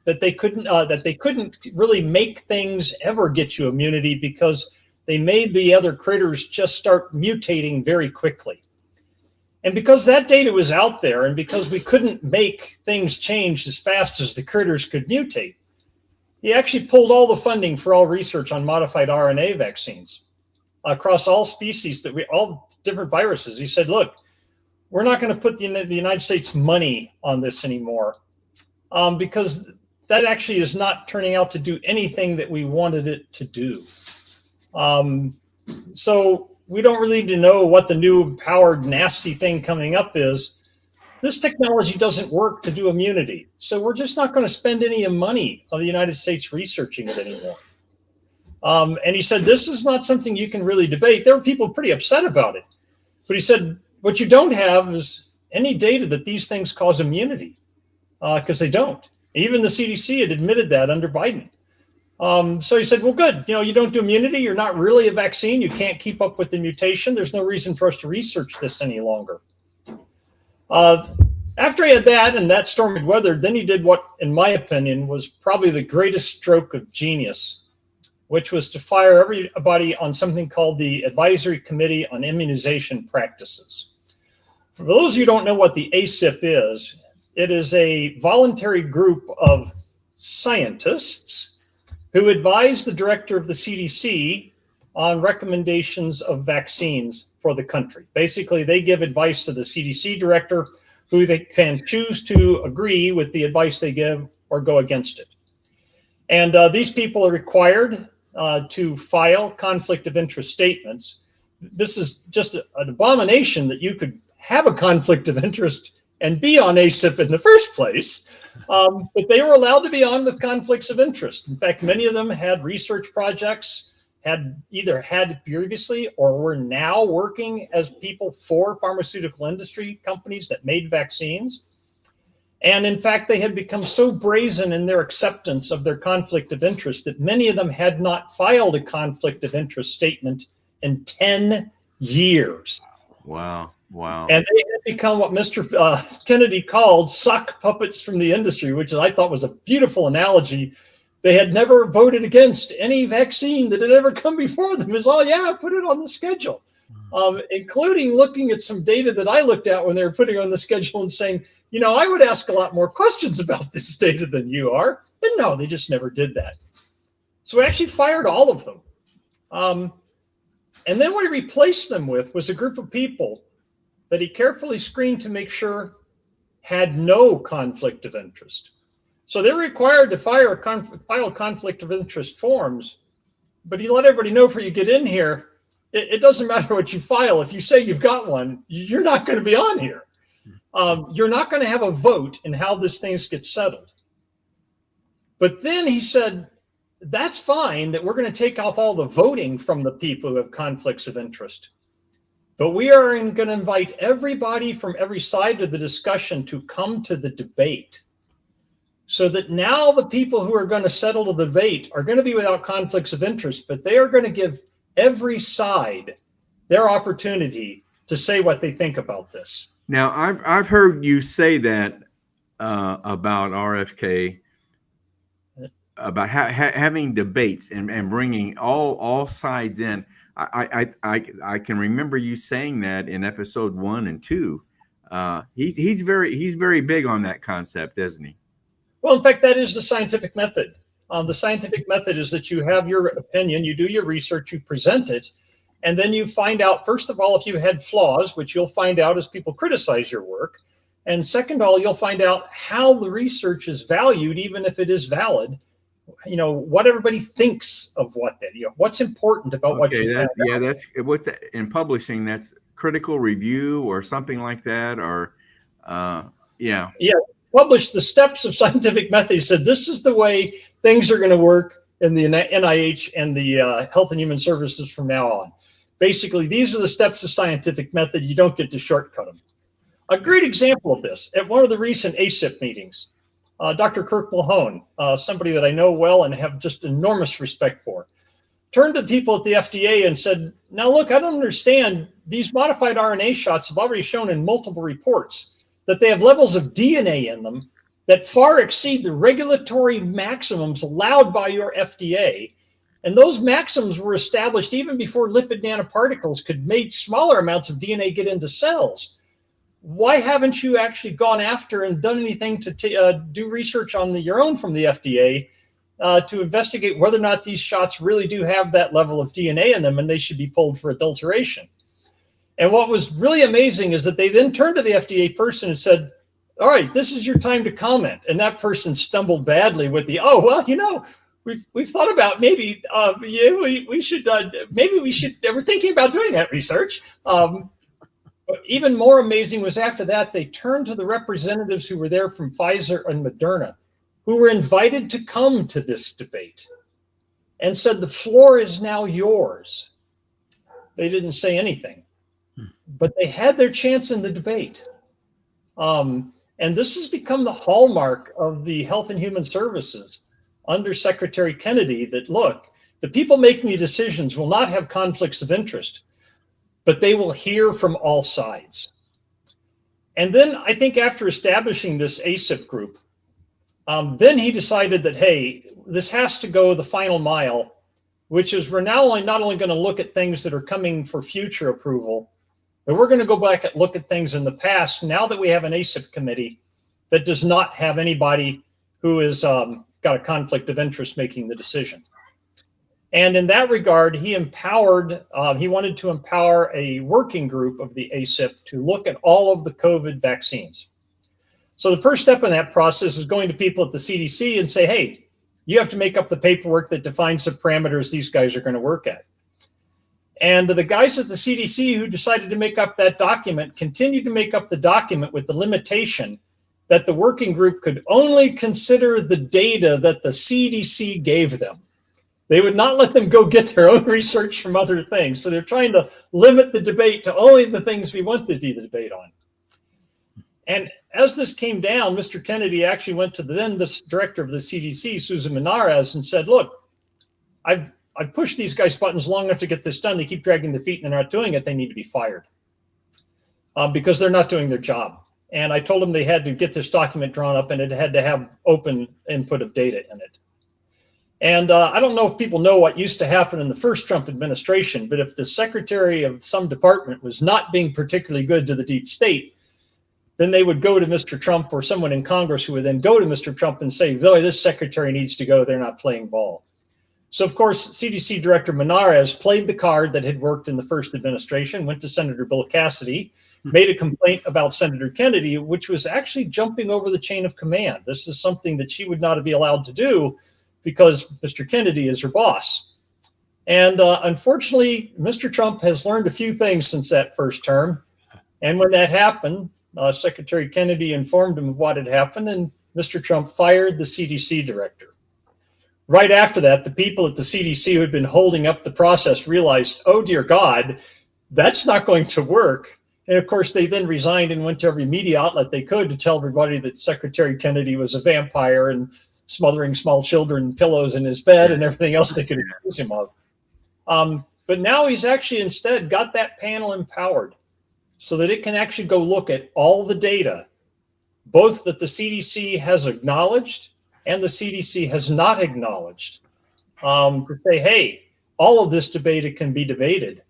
that they couldn't really make things ever get you immunity because they made the other critters just start mutating very quickly. And because that data was out there and because we couldn't make things change as fast as the critters could mutate, he actually pulled all the funding for all research on modified RNA vaccines across all species, all different viruses. He said, look, we're not going to put the United States money on this anymore, because that actually is not turning out to do anything that we wanted it to do. So we don't really need to know what the new powered nasty thing coming up is. This technology doesn't work to do immunity. So we're just not going to spend any money of the United States researching it anymore. And he said, this is not something you can really debate. There were people pretty upset about it. But he said, what you don't have is any data that these things cause immunity, because they don't. Even the CDC had admitted that under Biden. So he said, well, good. You don't do immunity. You're not really a vaccine. You can't keep up with the mutation. There's no reason for us to research this any longer. After he had that and that storm had weathered, then he did what, in my opinion, was probably the greatest stroke of genius, which was to fire everybody on something called the Advisory Committee on Immunization Practices. For those of you who don't know what the ACIP is, it is a voluntary group of scientists who advise the director of the CDC on recommendations of vaccines for the country. Basically, they give advice to the CDC director, who they can choose to agree with the advice they give or go against it. And these people are required to file conflict of interest statements. This is just an abomination that you could have a conflict of interest and be on ACIP in the first place. But they were allowed to be on with conflicts of interest. In fact, many of them had research projects, had either had previously or were now working as people for pharmaceutical industry companies that made vaccines. And in fact, they had become so brazen in their acceptance of their conflict of interest that many of them had not filed a conflict of interest statement in 10 years. Wow. Wow. And they had become what Mr. Kennedy called sock puppets from the industry, which I thought was a beautiful analogy. They had never voted against any vaccine that had ever come before them. Is, oh yeah, put it on the schedule, including looking at some data that I looked at when they were putting on the schedule and saying, I would ask a lot more questions about this data than you are. But no, they just never did that. So we actually fired all of them. And then what he replaced them with was a group of people that he carefully screened to make sure had no conflict of interest. So they're required to file conflict of interest forms, but he let everybody know before you get in here, it doesn't matter what you file. If you say you've got one, you're not going to be on here. You're not going to have a vote in how this thing gets settled. But then he said, that's fine that we're going to take off all the voting from the people who have conflicts of interest. But we are going to invite everybody from every side of the discussion to come to the debate, so that now the people who are going to settle the debate are going to be without conflicts of interest, but they are going to give every side their opportunity to say what they think about this. Now, I've heard you say that about RFK, about having debates and bringing all sides in. I can remember you saying that in episode 1 and 2. He's very big on that concept, isn't he? Well, in fact, that is the scientific method. The scientific method is that you have your opinion, you do your research, you present it, and then you find out, first of all, if you had flaws, which you'll find out as people criticize your work. And second of all, you'll find out how the research is valued, even if it is valid. What everybody thinks of what that, what's important about what you found out. That's what's that, in publishing, that's critical review or something like that, or yeah. Published the steps of scientific method. He said, this is the way things are going to work in the NIH and the Health and Human Services from now on. Basically, these are the steps of scientific method. You don't get to shortcut them. A great example of this, at one of the recent ACIP meetings, Dr. Kirk Mulhone, somebody that I know well and have just enormous respect for, turned to the people at the FDA and said, now look, I don't understand. These modified RNA shots have already shown in multiple reports that they have levels of DNA in them that far exceed the regulatory maximums allowed by your FDA. And those maximums were established even before lipid nanoparticles could make smaller amounts of DNA get into cells. Why haven't you actually gone after and done anything to do research on your own from the FDA to investigate whether or not these shots really do have that level of DNA in them and they should be pulled for adulteration? And what was really amazing is that they then turned to the FDA person and said, all right, this is your time to comment. And that person stumbled badly with the, oh, well, we've thought about maybe we should we're thinking about doing that research. But even more amazing was after that, they turned to the representatives who were there from Pfizer and Moderna, who were invited to come to this debate, and said, the floor is now yours. They didn't say anything, but they had their chance in the debate. And this has become the hallmark of the Health and Human Services under Secretary Kennedy, that, look, the people making the decisions will not have conflicts of interest, but they will hear from all sides. And then I think after establishing this ACIP group, then he decided that, hey, this has to go the final mile, which is we're now not only going to look at things that are coming for future approval, but we're going to go back and look at things in the past now that we have an ACIP committee that does not have anybody who has got a conflict of interest making the decision. And in that regard, he wanted to empower a working group of the ACIP to look at all of the COVID vaccines. So the first step in that process is going to people at the CDC and say, hey, you have to make up the paperwork that defines the parameters these guys are going to work at. And the guys at the CDC who decided to make up that document continued to make up the document with the limitation that the working group could only consider the data that the CDC gave them. They would not let them go get their own research from other things. So they're trying to limit the debate to only the things we want to be the debate on. And as this came down, Mr. Kennedy actually went to the director of the CDC, Susan Menares, and said, look, I've pushed these guys' buttons long enough to get this done. They keep dragging their feet and they're not doing it. They need to be fired because they're not doing their job. And I told them they had to get this document drawn up and it had to have open input of data in it. And I don't know if people know what used to happen in the first Trump administration, but if the secretary of some department was not being particularly good to the deep state, then they would go to Mr. Trump or someone in Congress who would then go to Mr. Trump and say, Billy, this secretary needs to go. They're not playing ball. So, of course, CDC Director Menares played the card that had worked in the first administration, went to Senator Bill Cassidy, made a complaint about Senator Kennedy, which was actually jumping over the chain of command. This is something that she would not be allowed to do because Mr. Kennedy is her boss. And unfortunately, Mr. Trump has learned a few things since that first term. And when that happened, Secretary Kennedy informed him of what had happened, and Mr. Trump fired the CDC director. Right after that, the people at the CDC who had been holding up the process realized, oh, dear God, that's not going to work. And of course, they then resigned and went to every media outlet they could to tell everybody that Secretary Kennedy was a vampire and smothering small children pillows in his bed and everything else they could accuse him of. But now he's actually instead got that panel empowered so that it can actually go look at all the data, both that the CDC has acknowledged and the CDC has not acknowledged, to say, hey, all of this data can be debated.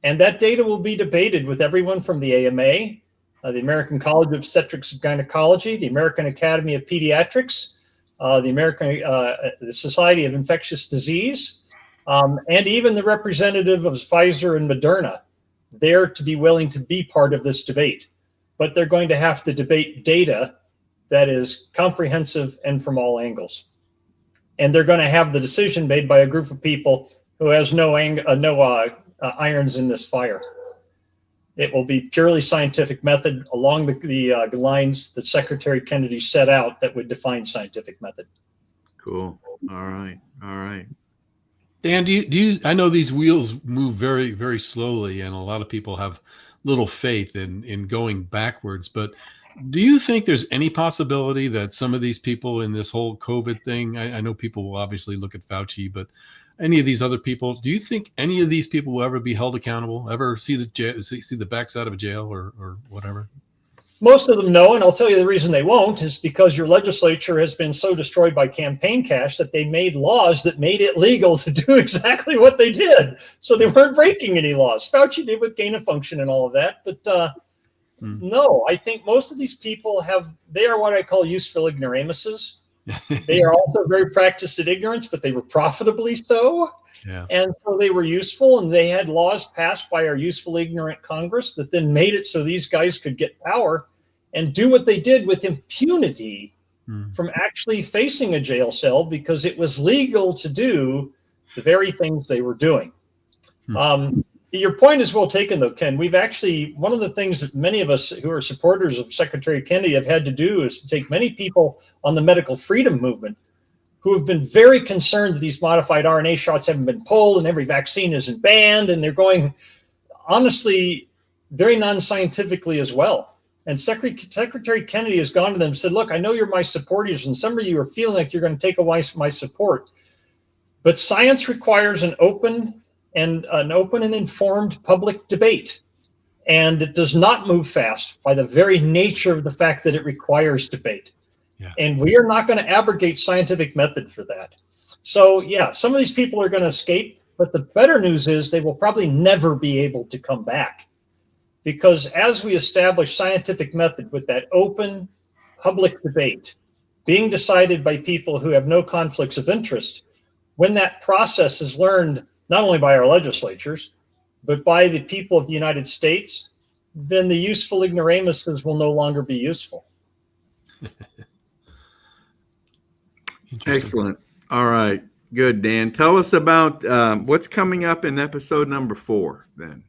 And that data will be debated with everyone from the AMA, the American College of Obstetrics and Gynecology, the American Academy of Pediatrics, the Society of Infectious Disease, and even the representative of Pfizer and Moderna. They're to be willing to be part of this debate, but they're going to have to debate data that is comprehensive and from all angles. And they're going to have the decision made by a group of people who has no irons in this fire. It will be purely scientific method along the lines that Secretary Kennedy set out that would define scientific method. Cool. All right. All right. Dan, do you? I know these wheels move very, very slowly, and a lot of people have little faith in going backwards. But do you think there's any possibility that some of these people in this whole COVID thing? I know people will obviously look at Fauci, but any of these other people, do you think any of these people will ever be held accountable? Ever see the backside of a jail or whatever? Most of them know, and I'll tell you the reason they won't is because your legislature has been so destroyed by campaign cash that they made laws that made it legal to do exactly what they did. So they weren't breaking any laws. Fauci did with gain of function and all of that. But no, I think most of these people they are what I call useful ignoramuses. They are also very practiced at ignorance, but they were profitably so. Yeah. And so they were useful, and they had laws passed by our useful ignorant Congress that then made it so these guys could get power and do what they did with impunity from actually facing a jail cell, because it was legal to do the very things they were doing. Your point is well taken, though, Ken. We've actually, one of the things that many of us who are supporters of Secretary Kennedy have had to do is to take many people on the medical freedom movement who have been very concerned that these modified RNA shots haven't been pulled and every vaccine isn't banned. And they're going, honestly, very non-scientifically as well. And Secretary Kennedy has gone to them and said, look, I know you're my supporters, and some of you are feeling like you're going to take away my support. But science requires an open and informed public debate. And it does not move fast by the very nature of the fact that it requires debate. Yeah. And we are not going to abrogate scientific method for that. So, yeah, some of these people are going to escape. But the better news is they will probably never be able to come back. Because as we establish scientific method with that open public debate being decided by people who have no conflicts of interest, when that process is learned not only by our legislatures, but by the people of the United States, then the useful ignoramuses will no longer be useful. Excellent. All right. Good, Dan. Tell us about what's coming up in episode number 4 then.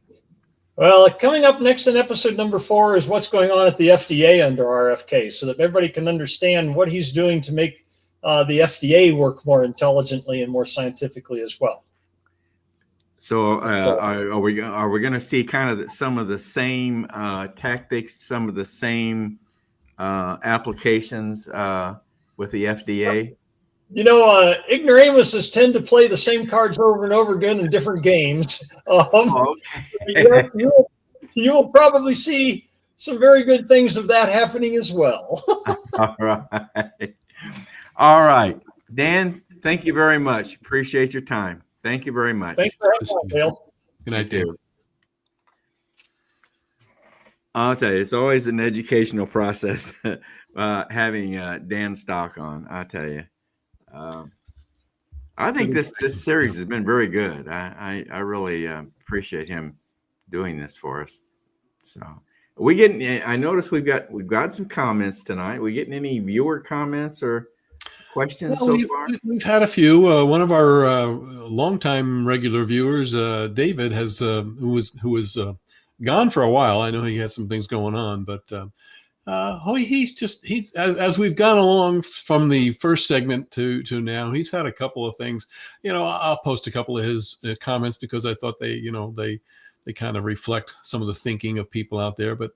Well, coming up next in episode number 4 is what's going on at the FDA under RFK, so that everybody can understand what he's doing to make the FDA work more intelligently and more scientifically as well. So are we going to see kind of some of the same tactics, some of the same applications with the FDA? You know, ignoramuses tend to play the same cards over and over again in different games. Okay. You will probably see some very good things of that happening as well. All right. All right. Dan, thank you very much. Appreciate your time. Thank you very much. Thanks for having me, Dale. Good night, Dave. I'll tell you, it's always an educational process having Dan Stock on. I'll tell you. I think this series has been very good. I really appreciate him doing this for us. So I noticed we've got some comments tonight. We getting any viewer comments or questions so far? We've had a few. One of our longtime regular viewers, David, who was gone for a while. I know he had some things going on, but he's as we've gone along from the first segment to now, he's had a couple of things. I'll post a couple of his comments because I thought they kind of reflect some of the thinking of people out there. But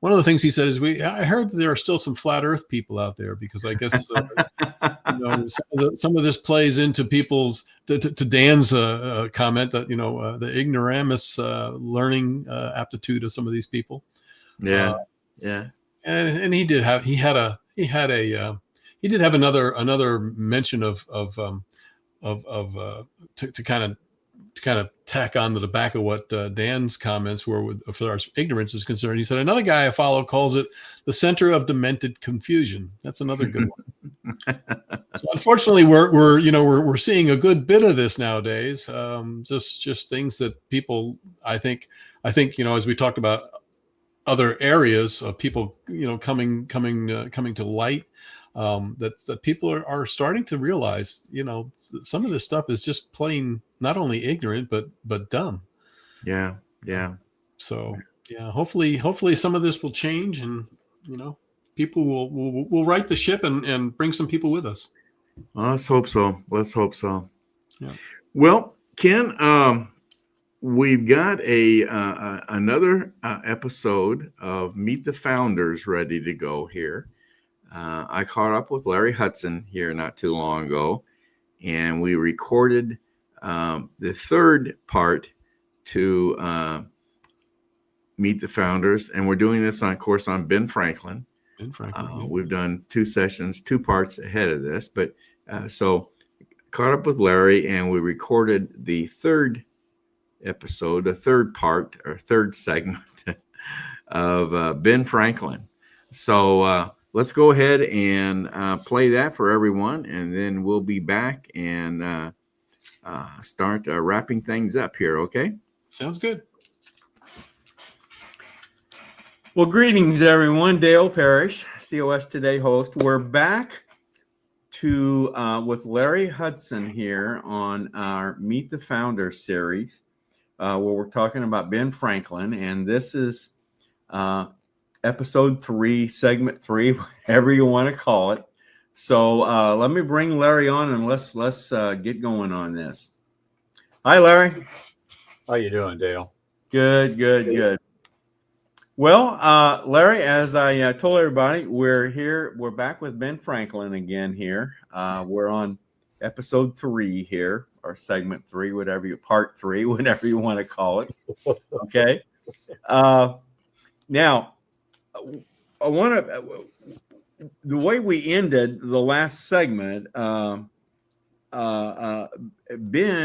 one of the things he said is, I heard that there are still some flat Earth people out there, because I guess some of this plays into people's to Dan's comment that the ignoramus learning aptitude of some of these people. Yeah. And he did have another mention to kind of tack on to the back of what Dan's comments were as far as ignorance is concerned. He said another guy I follow calls it the center of demented confusion. That's another good one. So unfortunately, we're seeing a good bit of this nowadays. Just things that people, I think as we talked about other areas of people coming to light, that people are starting to realize some of this stuff is just plain not only ignorant but dumb. Yeah. So hopefully some of this will change, and people will right the ship and bring some people with us. Well, let's hope so. Yeah. Well, Ken, we've got another episode of Meet the Founders ready to go here. I caught up with Larry Hudson here not too long ago, and we recorded the third part to Meet the Founders, and we're doing this on Ben Franklin. We've done 2 sessions, 2 parts ahead of this, but so caught up with Larry, and we recorded the third episode, the third part or third segment of Ben Franklin. So let's go ahead and play that for everyone, and then we'll be back and start wrapping things up here. Okay. Sounds good. Well, greetings, everyone. Dale Parrish, COS Today host. We're back to with Larry Hudson here on our Meet the Founder series, where we're talking about Ben Franklin, and this is episode 3, segment 3, whatever you want to call it. So let me bring Larry on, and let's get going on this. Hi, Larry. How you doing, Dale? Good. Well, Larry, as I told everybody, we're back with Ben Franklin again here. We're on episode 3 here, or segment 3, part 3, whatever you want to call it. Okay. Now, I want to, the way we ended the last segment, Ben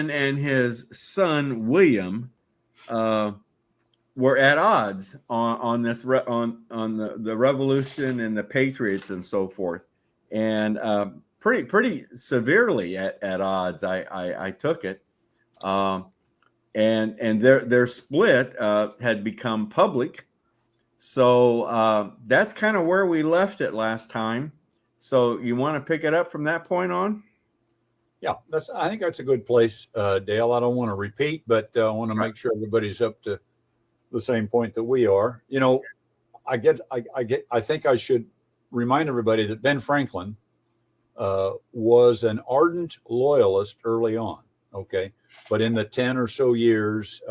and his son, William, were at odds on the revolution and the patriots and so forth, and pretty severely at odds. I took it, and their split had become public. So that's kind of where we left it last time. So you want to pick it up from that point on? Yeah, I think that's a good place, Dale. I don't want to repeat, but I want to make sure everybody's up to the same point that we are. You know, I think I should remind everybody that Ben Franklin was an ardent loyalist early on. Okay, but in the 10 or so years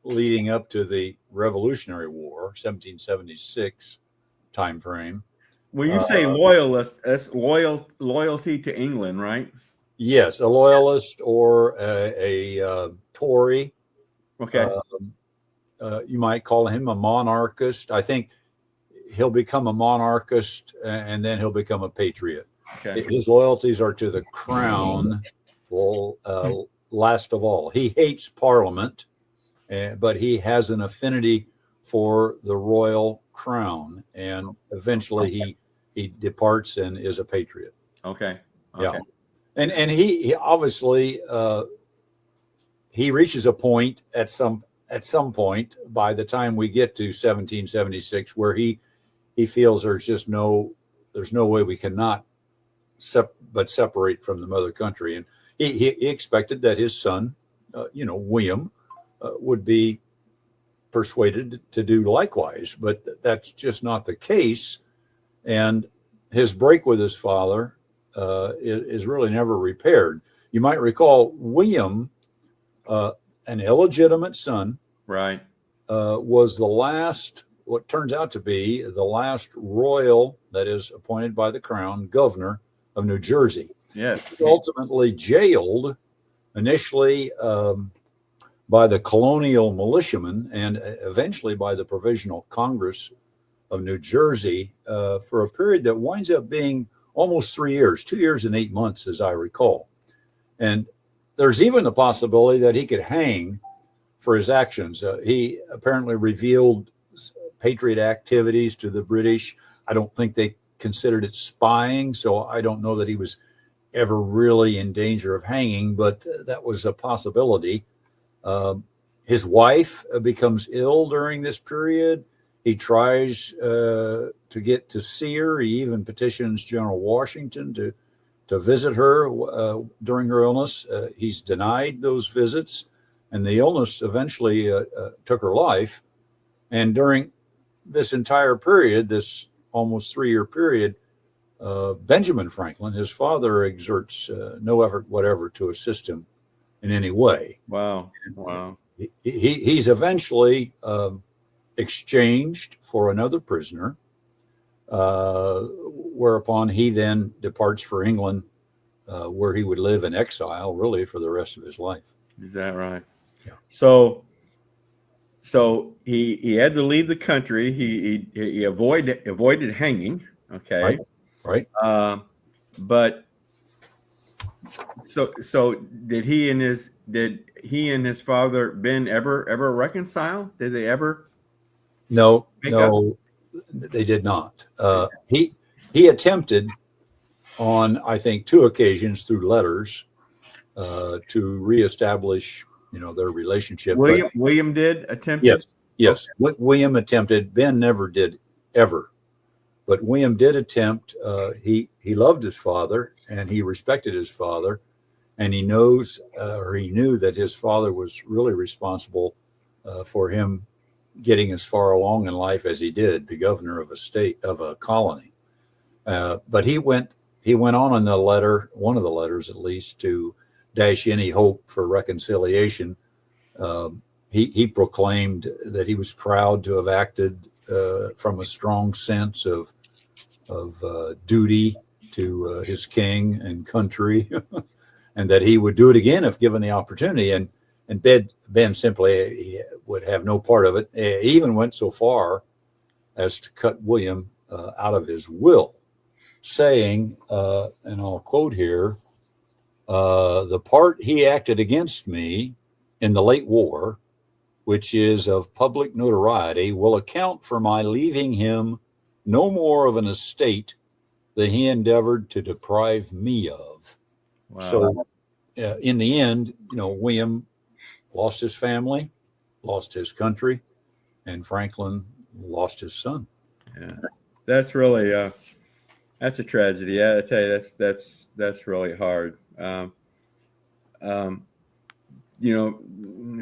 leading up to the Revolutionary War, 1776 time frame. When you say loyalist, that's loyalty to England, right? Yes, a loyalist or a Tory. Okay. You might call him a monarchist. I think he'll become a monarchist and then he'll become a patriot. Okay. His loyalties are to the crown. Last of all, he hates Parliament, but he has an affinity for the royal crown, and eventually he departs and is a patriot. Okay. Yeah, and he obviously he reaches a point at some point by the time we get to 1776 where he feels there's no way we cannot separate from the mother country, and he expected that his son, William, would be persuaded to do likewise, but that's just not the case. And his break with his father is really never repaired. You might recall William, an illegitimate son, right, was what turns out to be the last royal, that is appointed by the crown, governor of New Jersey. Yes. Ultimately jailed initially by the colonial militiamen and eventually by the Provisional Congress of New Jersey for a period that winds up being almost 3 years, 2 years and 8 months, as I recall. And there's even the possibility that he could hang for his actions. He apparently revealed patriot activities to the British. I don't think they considered it spying, so I don't know that he was ever really in danger of hanging, but that was a possibility. His wife becomes ill during this period. He tries to get to see her. He even petitions General Washington to visit her during her illness. He's denied those visits, and the illness eventually took her life. And during this entire period, this almost 3-year period, Benjamin Franklin, his father, exerts no effort whatever to assist him in any way. Wow. He's eventually exchanged for another prisoner, whereupon he then departs for England, where he would live in exile really for the rest of his life. Is that right? Yeah. So he had to leave the country. He avoided hanging. Okay. Right. But so did he and his father Ben ever reconcile? Did they ever? No, they did not. he attempted on, I think, 2 occasions through letters to reestablish, their relationship. William did attempt Yes, it? yes. William attempted. Ben never did, ever. But William did attempt. He loved his father and he respected his father, and he knew that his father was really responsible for him getting as far along in life as he did, the governor of a colony. But he went on in the letter, one of the letters at least, to dash any hope for reconciliation. He proclaimed that he was proud to have acted from a strong sense of duty to his king and country, and that he would do it again if given the opportunity. And Ben simply would have no part of it. He even went so far as to cut William out of his will, saying, and I'll quote here, the part he acted against me in the late war, which is of public notoriety, will account for my leaving him no more of an estate than he endeavored to deprive me of. Wow. So in the end, William lost his family, lost his country, and Franklin lost his son. Yeah, that's really that's a tragedy. Yeah, I tell you, that's really hard.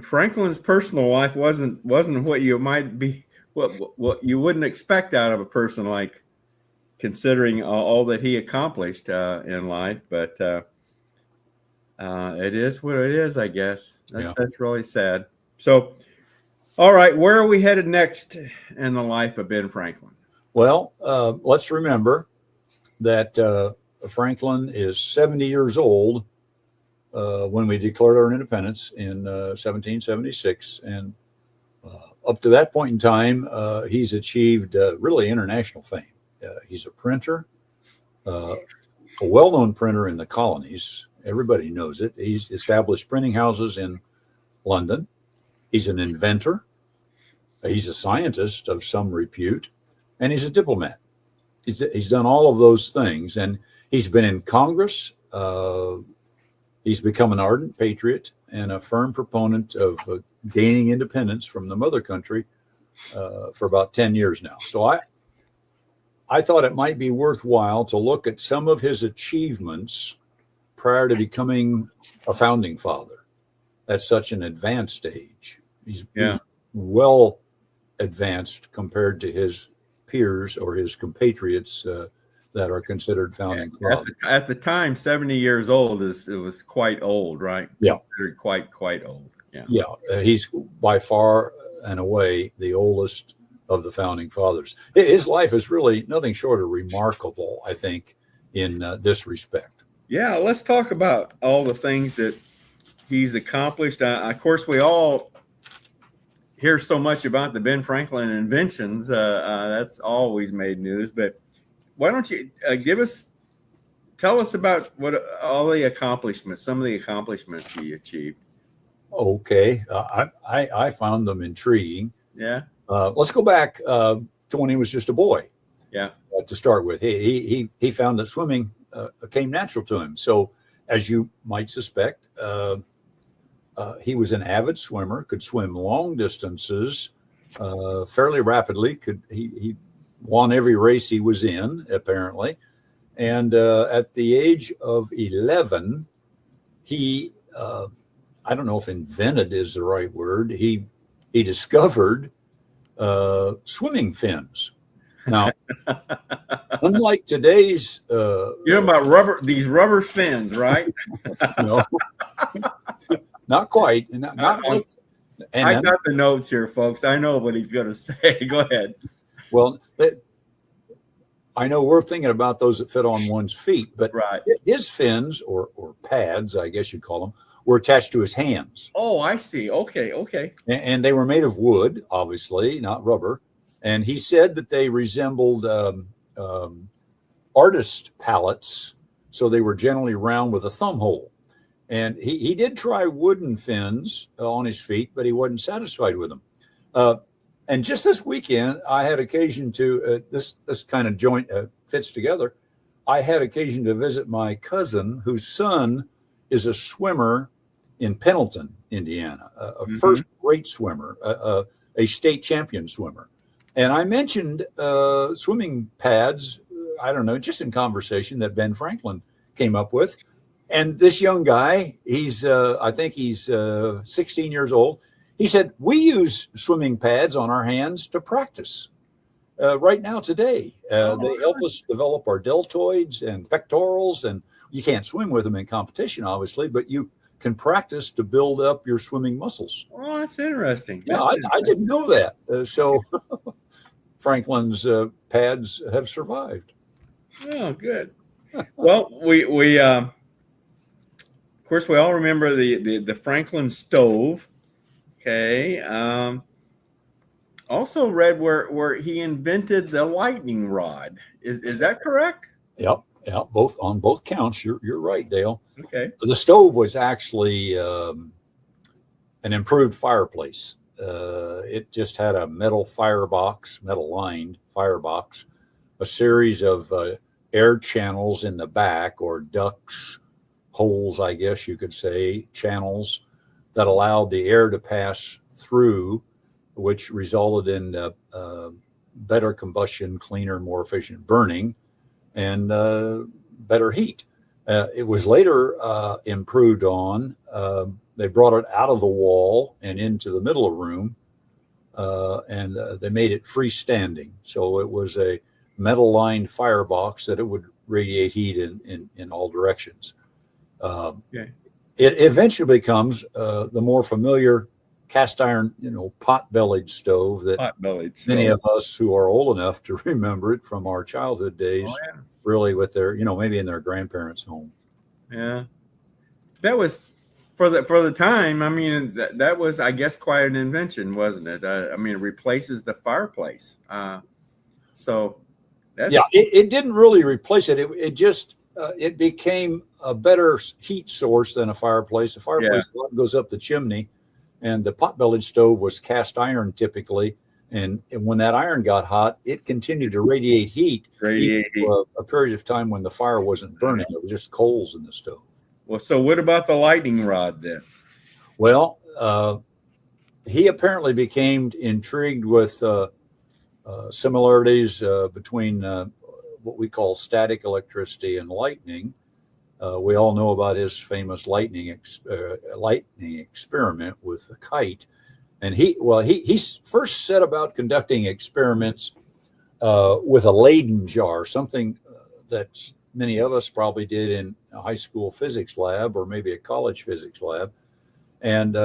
Franklin's personal life wasn't what you might be, what you wouldn't expect out of a person, like considering all that he accomplished in life. But it is what it is, I guess. That's really sad. So, all right, where are we headed next in the life of Ben Franklin? Well, let's remember that Franklin is 70 years old when we declared our independence in 1776. And up to that point in time, he's achieved really international fame. He's a printer, a well-known printer in the colonies. Everybody knows it. He's established printing houses in London. He's an inventor. He's a scientist of some repute, and he's a diplomat. He's done all of those things, and he's been in Congress. He's become an ardent patriot and a firm proponent of gaining independence from the mother country for about 10 years now. So I thought it might be worthwhile to look at some of his achievements prior to becoming a founding father at such an advanced age. He's well advanced compared to his peers or his compatriots that are considered founding fathers. At the time, 70 years old was quite old, right? Yeah. Considered quite old. Yeah. Yeah. He's by far and away the oldest of the founding fathers. His life is really nothing short of remarkable, I think, in this respect. Yeah. Let's talk about all the things that he's accomplished. Of course, we all hear so much about the Ben Franklin inventions. That's always made news. But why don't you tell us about what all the accomplishments, some of the accomplishments he achieved. Okay. I found them intriguing. Yeah. Let's go back to when he was just a boy. Yeah. To start with, he found that swimming came natural to him. So, as you might suspect, he was an avid swimmer, could swim long distances fairly rapidly. He won every race he was in, apparently. And at the age of 11, he, I don't know if invented is the right word, he discovered swimming fins. Now, unlike today's, about these rubber fins, right? No, not quite. Not like, I got the notes here, folks. I know what he's going to say. Go ahead. Well, I know we're thinking about those that fit on one's feet, but right. His fins or pads, I guess you'd call them, were attached to his hands. Oh, I see. Okay. And they were made of wood, obviously, not rubber. And he said that they resembled artist palettes, so they were generally round with a thumb hole. And he did try wooden fins on his feet, but he wasn't satisfied with them. And just this weekend, I had occasion to this kind of fits together. I had occasion to visit my cousin whose son is a swimmer in Pendleton, Indiana, a first-rate swimmer, a state champion swimmer. And I mentioned swimming pads, I don't know, just in conversation that Ben Franklin came up with. And this young guy, I think he's 16 years old. He said, we use swimming pads on our hands to practice right now today. They help us develop our deltoids and pectorals. And you can't swim with them in competition, obviously, but you can practice to build up your swimming muscles. Oh, that's interesting. Yeah, I didn't know that. So Franklin's pads have survived. Oh, good. Well, we of course we all remember the Franklin stove. Okay. Also read where he invented the lightning rod. Is that correct? Yep. Yeah, on both counts. You're right, Dale. Okay. The stove was actually an improved fireplace. It just had a metal lined firebox, a series of air channels in the back, or ducts, holes, I guess you could say, channels that allowed the air to pass through, which resulted in better combustion, cleaner, more efficient burning, and better heat. It was later improved on. They brought it out of the wall and into the middle of the room, and they made it freestanding. So it was a metal-lined firebox that it would radiate heat in all directions. Okay. It eventually becomes the more familiar cast iron, pot-bellied stove that many of us who are old enough to remember it from our childhood days, really with their, maybe in their grandparents' home. Yeah, that was for the time. I mean, that was, I guess, quite an invention, wasn't it? I mean, it replaces the fireplace. So that's it didn't really replace it. It just it became a better heat source than a fireplace. The fireplace goes up the chimney, and the pot-bellied stove was cast iron typically. And when that iron got hot, it continued to radiate heat. For a period of time when the fire wasn't burning. It was just coals in the stove. Well, so what about the lightning rod then? Well, he apparently became intrigued with similarities between what we call static electricity and lightning. We all know about his famous lightning experiment with the kite. And he first set about conducting experiments with a Leyden jar, something that many of us probably did in a high school physics lab or maybe a college physics lab. And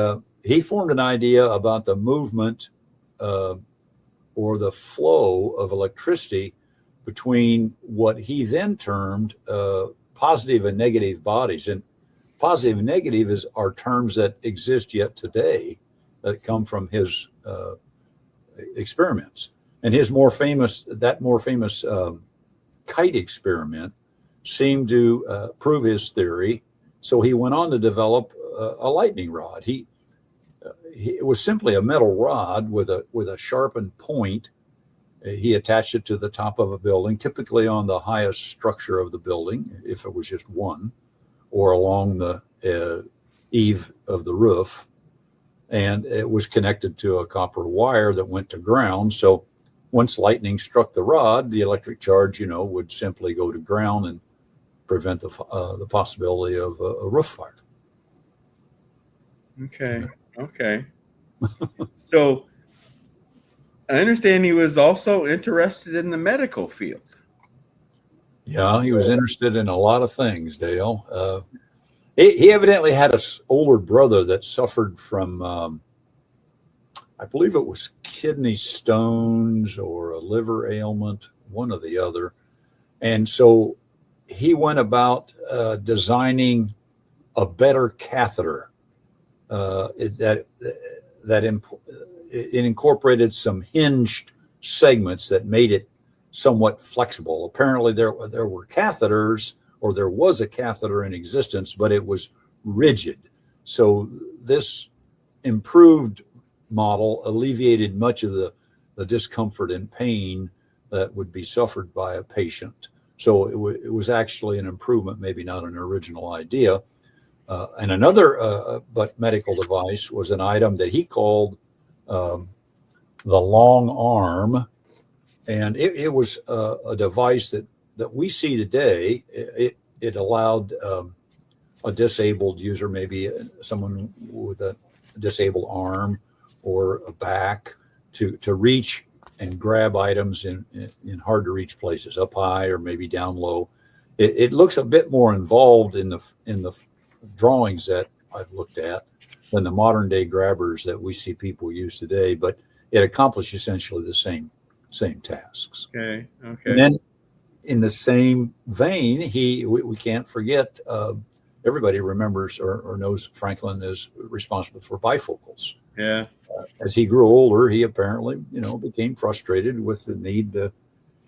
he formed an idea about the movement or the flow of electricity between what he then termed positive and negative bodies. And positive and negative are terms that exist yet today, that come from his experiments. And his more famous kite experiment seemed to prove his theory. So he went on to develop a lightning rod. It was simply a metal rod with a sharpened point. He attached it to the top of a building, typically on the highest structure of the building, if it was just one, or along the eave of the roof. And it was connected to a copper wire that went to ground. So once lightning struck the rod, the electric charge, would simply go to ground and prevent the possibility of a roof fire. Okay. So I understand he was also interested in the medical field. Yeah, he was interested in a lot of things, Dale. He evidently had an older brother that suffered from, I believe it was kidney stones or a liver ailment, one or the other. And so he went about designing a better catheter that it incorporated some hinged segments that made it somewhat flexible. Apparently there were catheters, or there was a catheter in existence, but it was rigid. So this improved model alleviated much of the discomfort and pain that would be suffered by a patient. So it was actually an improvement, maybe not an original idea. And another but medical device was an item that he called the long arm. And it was a device that we see today. It allowed a disabled user, maybe someone with a disabled arm or a back, to reach and grab items in hard to reach places, up high or maybe down low. It looks a bit more involved in the drawings that I've looked at than the modern day grabbers that we see people use today, but it accomplished essentially the same tasks. Okay. And then in the same vein, we can't forget, everybody remembers or knows Franklin is responsible for bifocals. Yeah. As he grew older, he apparently, became frustrated with the need to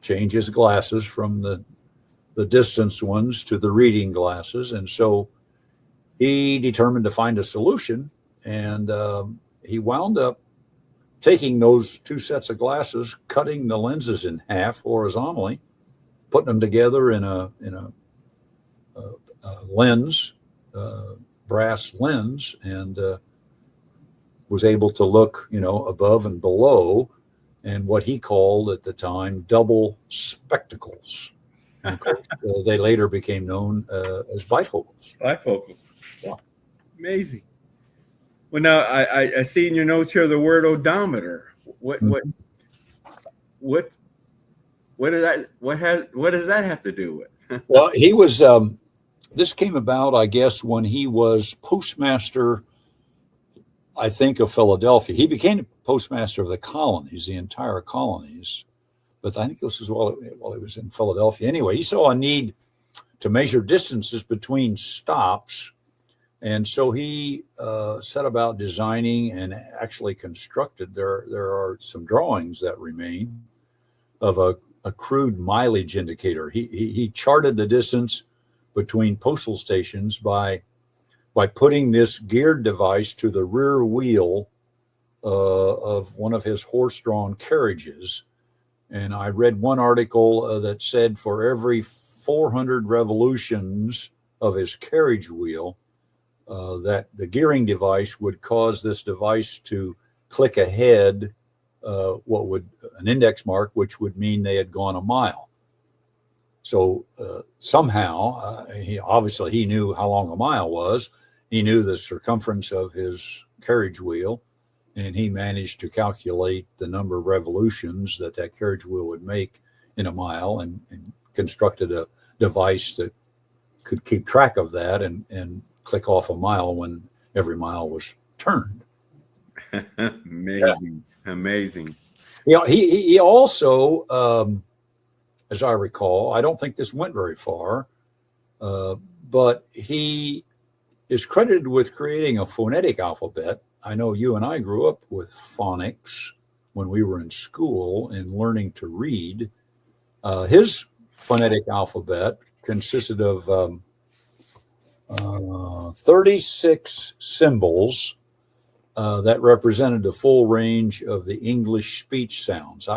change his glasses from the distance ones to the reading glasses. And so he determined to find a solution, and he wound up taking those two sets of glasses, cutting the lenses in half horizontally, putting them together in a lens, brass lens, and was able to look, above and below, and what he called at the time double spectacles. And of course, they later became known as bifocals. Bifocals. Wow. Amazing. Well, now I see in your notes here the word odometer. What does that have to do with? Well, he was. This came about, I guess, when he was postmaster, I think, of Philadelphia. He became postmaster of the colonies, the entire colonies. But I think this was while he was in Philadelphia. Anyway, he saw a need to measure distances between stops. And so he set about designing and actually constructed. There are some drawings that remain of a crude mileage indicator. He charted the distance between postal stations by putting this geared device to the rear wheel of one of his horse-drawn carriages. And I read one article that said for every 400 revolutions of his carriage wheel, that the gearing device would cause this device to click ahead an index mark, which would mean they had gone a mile. So somehow, he knew how long a mile was. He knew the circumference of his carriage wheel, and he managed to calculate the number of revolutions that carriage wheel would make in a mile, and constructed a device that could keep track of that and click off a mile when every mile was turned. Amazing. Yeah. Amazing. He also, as I recall, I don't think this went very far, but he is credited with creating a phonetic alphabet. I know you and I grew up with phonics when we were in school and learning to read. His phonetic alphabet consisted of 36 symbols that represented the full range of the English speech sounds.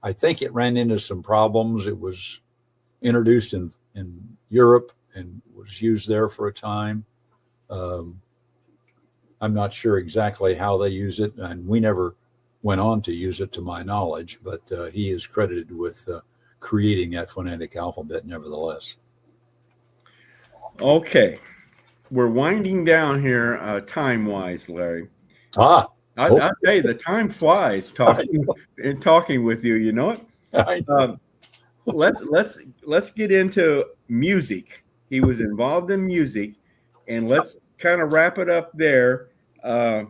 I think it ran into some problems. It was introduced in Europe and was used there for a time. I'm not sure exactly how they use it, and we never went on to use it to my knowledge, but he is credited with creating that phonetic alphabet nevertheless. Okay. We're winding down here time-wise, Larry. I'll tell you, the time flies talking with you. You know it. Let's get into music. He was involved in music, and let's kind of wrap it up there. Okay.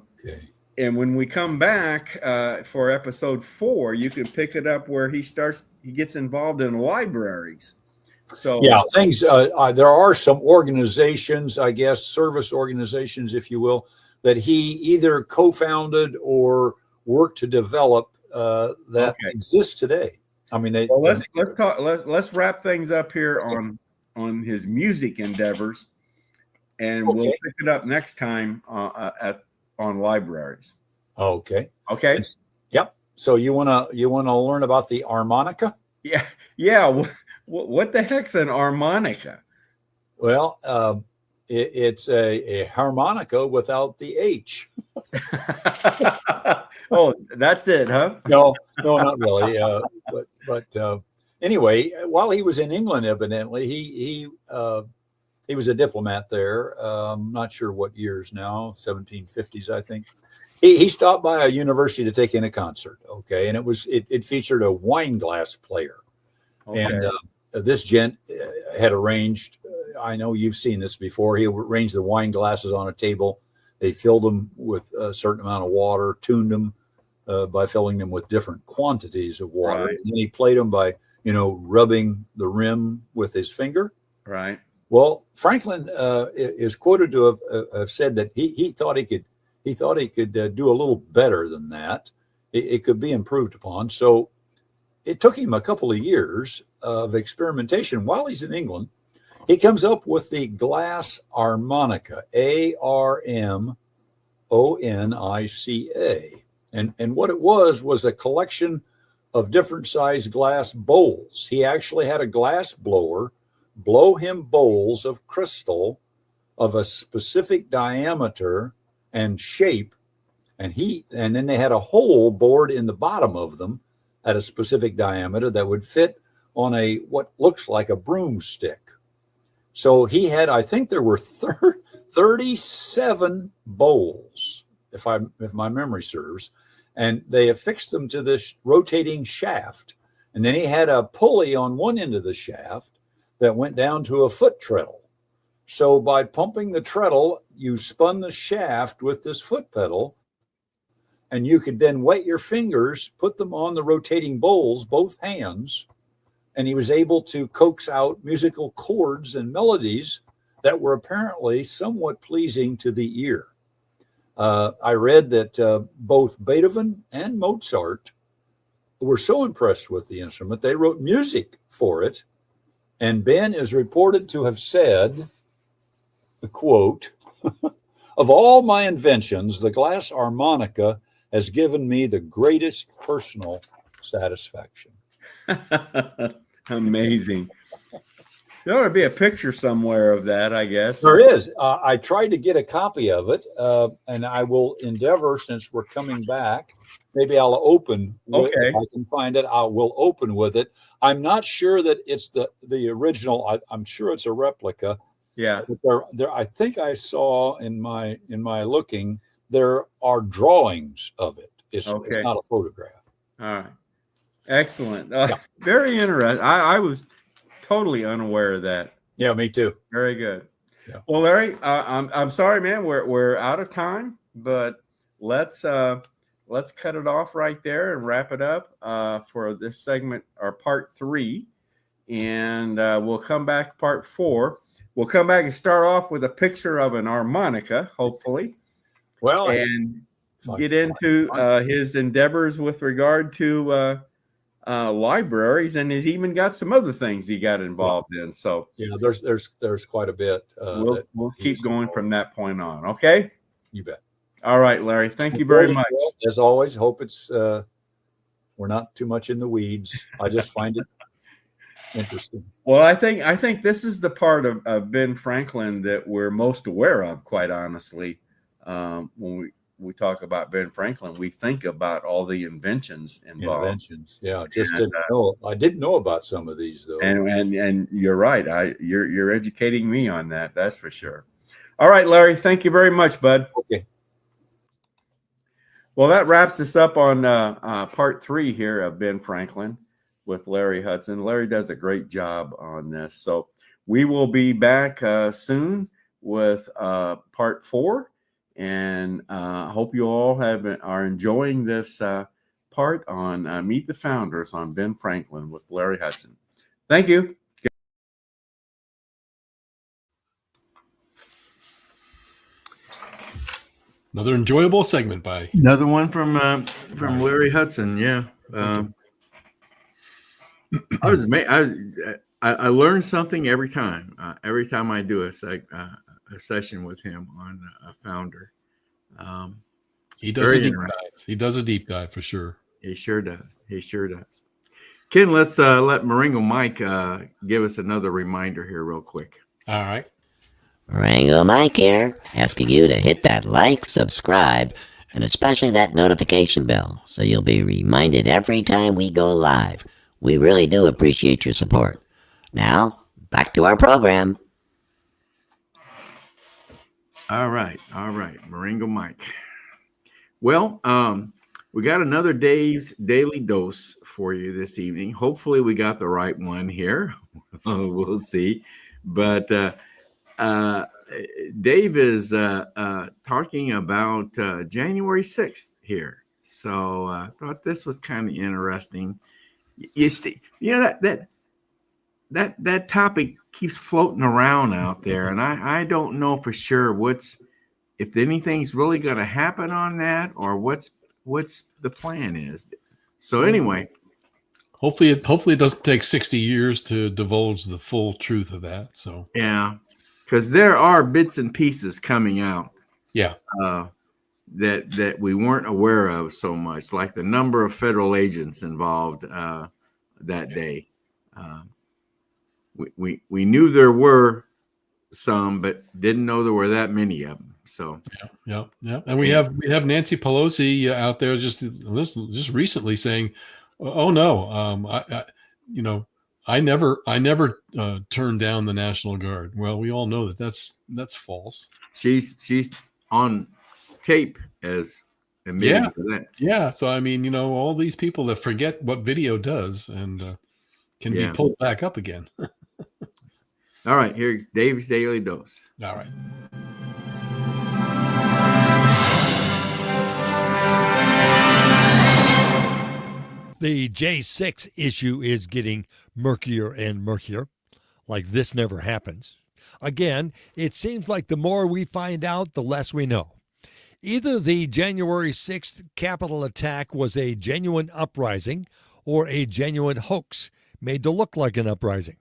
And when we come back for episode 4, you can pick it up where he gets involved in libraries. So yeah, things. There are some organizations, I guess, service organizations, if you will, that he either co-founded or worked to develop that exist today. I mean, let's wrap things up here on his music endeavors, and we'll pick it up next time on libraries. Okay. Yep. So you wanna learn about the harmonica? Yeah. What the heck's an harmonica? Well, it's a harmonica without the H. Oh, that's it, huh? No, not really. But anyway, while he was in England, evidently he was a diplomat there. Not sure what years now, 1750s, I think. He stopped by a university to take in a concert. Okay, and it featured a wine glass player, Okay. and this gent had arranged. I know you've seen this before. He arranged the wine glasses on a table. They filled them with a certain amount of water, tuned them by filling them with different quantities of water. Right. And then he played them by, rubbing the rim with his finger. Right. Well, Franklin is quoted to have said that he thought he could do a little better than that. It could be improved upon. So it took him a couple of years of experimentation while he's in England. He comes up with the glass harmonica, Armonica. And what it was a collection of different sized glass bowls. He actually had a glass blower blow him bowls of crystal of a specific diameter and shape. And then they had a hole bored in the bottom of them at a specific diameter that would fit on what looks like a broomstick. So he had, I think there were 37 bowls, if my memory serves, and they affixed them to this rotating shaft. And then he had a pulley on one end of the shaft that went down to a foot treadle. So by pumping the treadle, you spun the shaft with this foot pedal, and you could then wet your fingers, put them on the rotating bowls, both hands, and he was able to coax out musical chords and melodies that were apparently somewhat pleasing to the ear. I read that both Beethoven and Mozart were so impressed with the instrument, they wrote music for it. And Ben is reported to have said, the quote, "Of all my inventions, the glass harmonica has given me the greatest personal satisfaction." Amazing. There ought to be a picture somewhere of that, I guess. There is. I tried to get a copy of it, and I will endeavor, since we're coming back, maybe I'll open. Okay. If I can find it, I will open with it. I'm not sure that it's the original. I'm sure it's a replica. Yeah. But there. I think I saw in my looking, there are drawings of it. It's not a photograph. All right. Excellent. Very interesting. I was totally unaware of that. Yeah, me too. Very good. Yeah. Well, Larry, I'm sorry, man. We're out of time, but let's cut it off right there and wrap it up for this segment, or part 3, and we'll come back part 4. We'll come back and start off with a picture of an harmonica, hopefully, Well, and get into his endeavors with regard to libraries, and he's even got some other things he got involved in. So yeah, there's quite a bit. We'll keep going from that point on. Okay. You bet. All right, Larry. Thank you very much. As always, hope it's we're not too much in the weeds. I just find it interesting. Well, I think this is the part of Ben Franklin that we're most aware of, quite honestly. When we talk about Ben Franklin, we think about all the inventions involved. Yeah. Didn't know. I didn't know about some of these though. And you're right. You're educating me on that. That's for sure. All right, Larry. Thank you very much, bud. Okay. Well, that wraps us up on part 3 here of Ben Franklin with Larry Hudson. Larry does a great job on this. So we will be back soon with part 4. And I hope you all are enjoying this part on Meet the Founders on Ben Franklin with Larry Hudson. Thank you. Another enjoyable segment by Another one from Larry Hudson. Yeah. I was amazed. I learned something every time. Every time I do a session with him on a founder. He does a deep dive. He does a deep dive for sure. He sure does. Ken, let's let Maringo Mike give us another reminder here real quick. All right. Rango Mike here, asking you to hit that like, subscribe, and especially that notification bell so you'll be reminded every time we go live. We really do appreciate your support. Now, back to our program. All right, Maringo Mike. Well, we got another Dave's Daily Dose for you this evening. Hopefully we got the right one here. We'll see. But Dave is talking about January 6th here. So I thought this was kind of interesting. That topic keeps floating around out there, and I don't know for sure if anything's really going to happen on that, or what's the plan is. So anyway, hopefully it doesn't take 60 years to divulge the full truth of that. So yeah, because there are bits and pieces coming out. Yeah. That we weren't aware of so much, like the number of federal agents involved that day. We knew there were some, but didn't know there were that many of them. So yeah. And we have Nancy Pelosi out there just recently saying, "Oh no, I never turned down the National Guard." Well, we all know that's false. She's on tape as admitting to that. Yeah. So I mean, all these people that forget what video does and can be pulled back up again. All right, here's Dave's Daily Dose. All right. The J6 issue is getting murkier and murkier, like this never happens. Again, it seems like the more we find out, the less we know. Either the January 6th Capitol attack was a genuine uprising or a genuine hoax made to look like an uprising.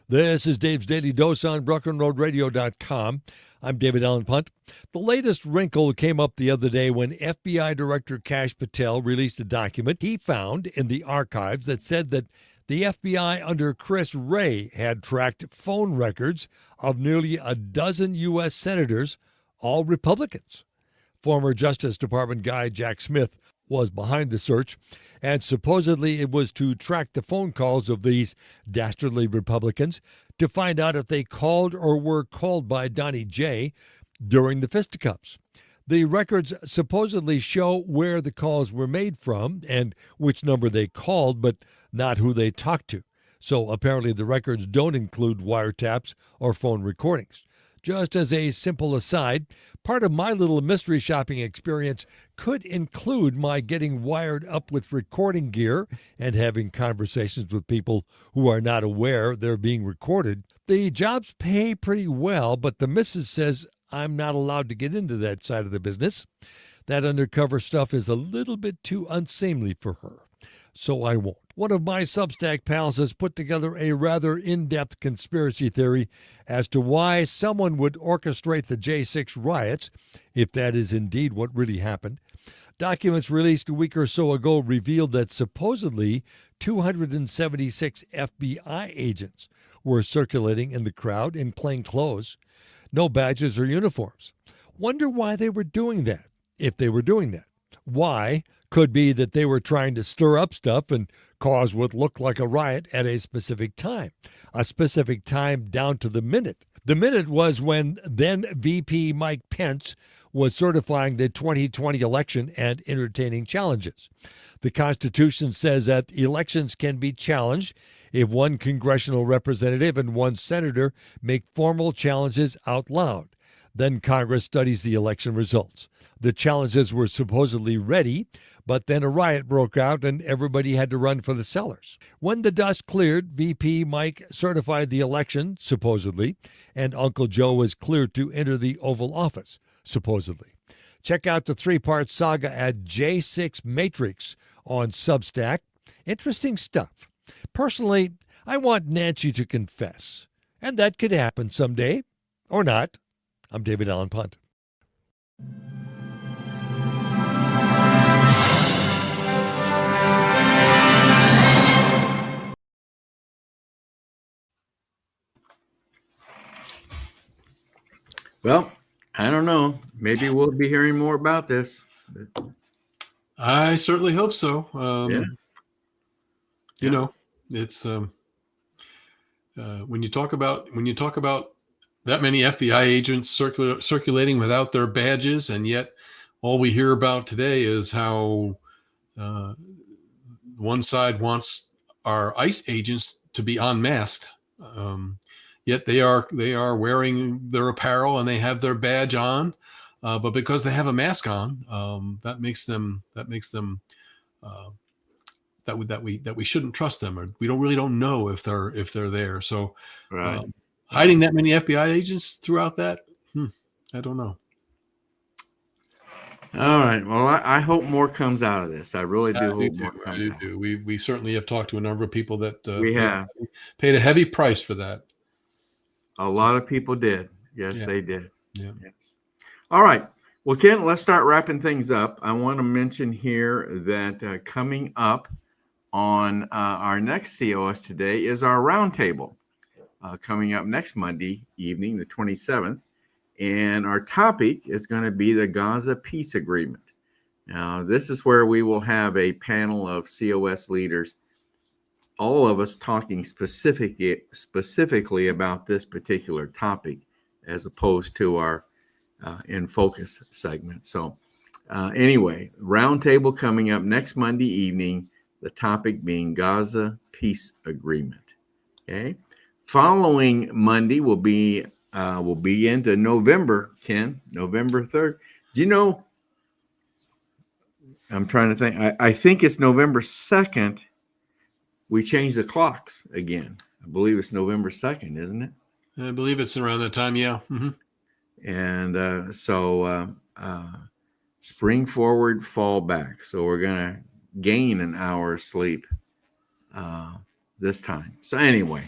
This is Dave's Daily Dose on BrokenRoadRadio.com. I'm David Allen Punt. The latest wrinkle came up the other day when FBI Director Kash Patel released a document he found in the archives that said that the FBI under Chris Wray had tracked phone records of nearly a dozen U.S. senators, all Republicans. Former Justice Department guy Jack Smith was behind the search, and supposedly it was to track the phone calls of these dastardly Republicans to find out if they called or were called by Donnie J during the fisticuffs. The records supposedly show where the calls were made from and which number they called, but not who they talked to. So apparently the records don't include wiretaps or phone recordings. Just as a simple aside, part of my little mystery shopping experience could include my getting wired up with recording gear and having conversations with people who are not aware they're being recorded. The jobs pay pretty well, but the missus says I'm not allowed to get into that side of the business. That undercover stuff is a little bit too unseemly for her, so I won't. One of my Substack pals has put together a rather in-depth conspiracy theory as to why someone would orchestrate the J6 riots, if that is indeed what really happened. Documents released a week or so ago revealed that supposedly 276 FBI agents were circulating in the crowd in plain clothes, no badges or uniforms. Wonder why they were doing that, if they were doing that. Why? Could be that they were trying to stir up stuff and cause what looked like a riot at a specific time down to the minute. The minute was when then VP Mike Pence was certifying the 2020 election and entertaining challenges. The Constitution says that elections can be challenged if one congressional representative and one senator make formal challenges out loud. Then Congress studies the election results. The challenges were supposedly ready, but then a riot broke out and everybody had to run for the cellars. When the dust cleared, VP Mike certified the election, supposedly, and Uncle Joe was cleared to enter the Oval Office, supposedly. Check out the three-part saga at J6 Matrix on Substack. Interesting stuff. Personally, I want Nancy to confess, and that could happen someday, or not. I'm David Allen Punt. Well, I don't know. Maybe we'll be hearing more about this. I certainly hope so. Yeah. You know, it's when you talk about that many FBI agents circulating without their badges, and yet all we hear about today is how one side wants our ICE agents to be unmasked. Yet they are wearing their apparel and they have their badge on, but because they have a mask on, that makes them that we shouldn't trust them, or we don't know if they're there. So Right. hiding that many FBI agents throughout that, I don't know. All right. Well, I hope more comes out of this. I really do hope more comes out. We certainly have talked to a number of people that We have. paid a heavy price for that. A lot of people did. Yes, Yeah. they did. Yeah. Yes. All right. Well, Ken, let's start wrapping things up. I want to mention here that coming up on our next COS today is our roundtable coming up next Monday evening, the 27th. And our topic is going to be the Gaza peace agreement. Now, this is where we will have a panel of COS leaders, all of us talking specifically about this particular topic, as opposed to our In Focus segment. So anyway, roundtable coming up next Monday evening, the topic being Gaza peace agreement. Okay. Following Monday will be into November, Ken, November 3rd. Do you know, I'm trying to think, I think it's November 2nd. We changed the clocks again. I believe it's November 2nd, isn't it? I believe it's around that time. Yeah. Mm-hmm. And so spring forward, fall back. So we're going to gain an hour's sleep this time. So anyway.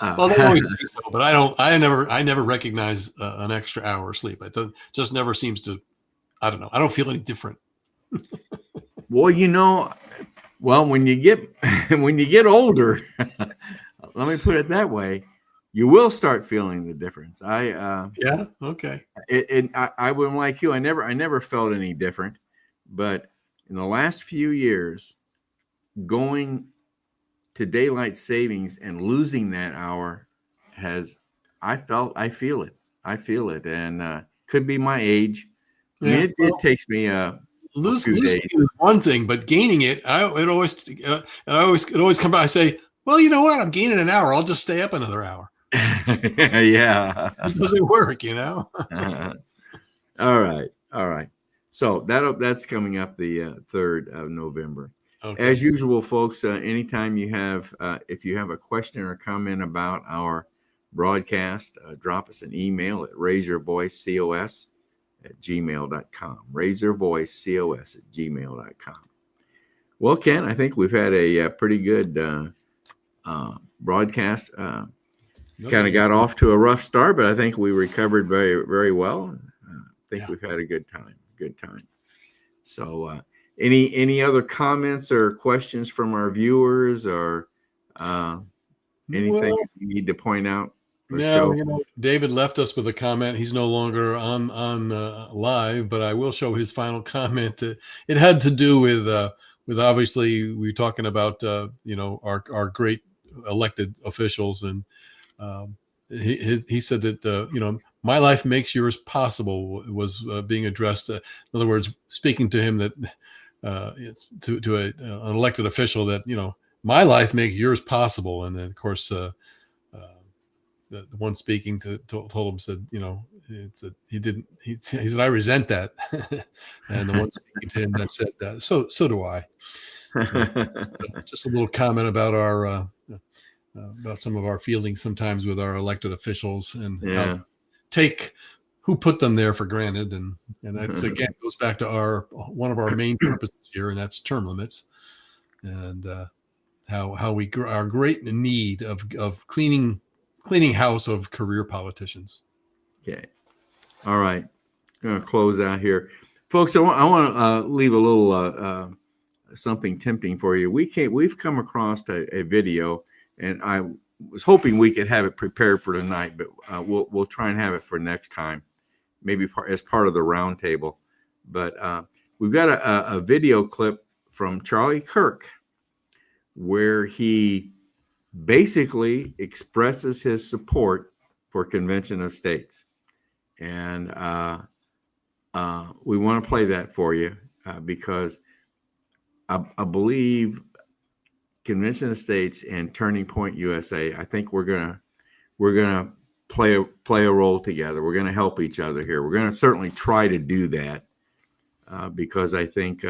Well, they always do so, but I never recognize an extra hour of sleep. It just never seems to, I don't know. I don't feel any different. Well, when you get older, let me put it that way, you will start feeling the difference. Yeah. Okay. I wouldn't like you. I never felt any different, but in the last few years, going to daylight savings and losing that hour I feel it, and could be my age. I mean, it takes me losing it is one thing, but gaining it, it always come back. I say, well, you know what? I'm gaining an hour. I'll just stay up another hour. Yeah, it doesn't work, All right. So that's coming up the 3rd of November. Okay. As usual, folks, anytime you have, if you have a question or comment about our broadcast, drop us an email at raiseyourvoicecos@gmail.com. raiseyourvoicecos@gmail.com. Well, Ken, I think we've had a pretty good broadcast. Kind of got off to a rough start, but I think we recovered very, very well. I think we've had a good time. So, any other comments or questions from our viewers, or anything you need to point out? David left us with a comment. He's no longer on live, but I will show his final comment. It had to do with obviously we're talking about our great elected officials, and he said that my life makes yours possible was being addressed. In other words, speaking to him that it's to an elected official that my life makes yours possible, and then of course the one speaking told him, said he said I resent that, and the one speaking to him that said so do I. So, just a little comment about our about some of our feelings sometimes with our elected officials, and how who put them there for granted, and that's again goes back to one of our main purposes here, and that's term limits, and how we are great in need of cleaning house of career politicians. Okay, all right, I'm going to close out here, folks. I want to leave a little something tempting for you. We've come across a video, and was hoping we could have it prepared for tonight, but we'll try and have it for next time, maybe as part of the roundtable. But we've got a video clip from Charlie Kirk where he basically expresses his support for Convention of States. And we want to play that for you because I believe Convention of States and Turning Point USA, I think we're gonna play a role together. We're gonna help each other here. We're gonna certainly try to do that because I think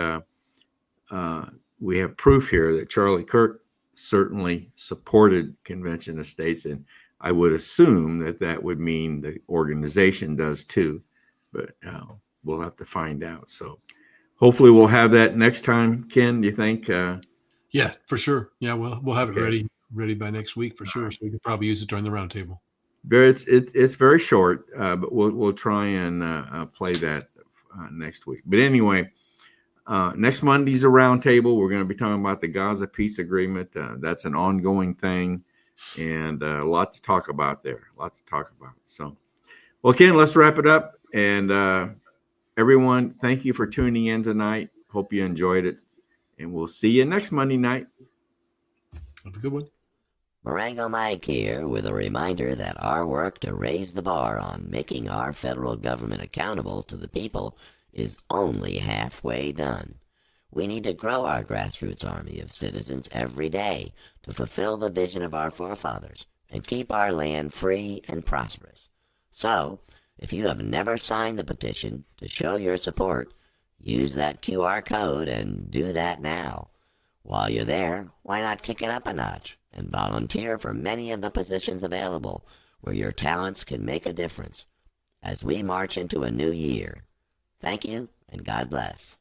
we have proof here that Charlie Kirk certainly supported Convention of States, and I would assume that would mean the organization does too, but we'll have to find out. So hopefully we'll have that next time. Ken, do you think? Yeah, for sure. Yeah, we'll have Okay. it ready by next week for sure. So we could probably use it during the roundtable. It's very short, but we'll try and play that next week. But anyway, next Monday's a roundtable. We're going to be talking about the Gaza peace agreement. That's an ongoing thing, and a lot to talk about there. So, well, Ken, let's wrap it up. And everyone, thank you for tuning in tonight. Hope you enjoyed it, and we'll see you next Monday night. Have a good one. Marengo Mike here with a reminder that our work to raise the bar on making our federal government accountable to the people is only halfway done. We need to grow our grassroots army of citizens every day to fulfill the vision of our forefathers and keep our land free and prosperous. So, if you have never signed the petition to show your support, use that QR code and do that now. While you're there, why not kick it up a notch and volunteer for many of the positions available where your talents can make a difference as we march into a new year. Thank you, and God bless.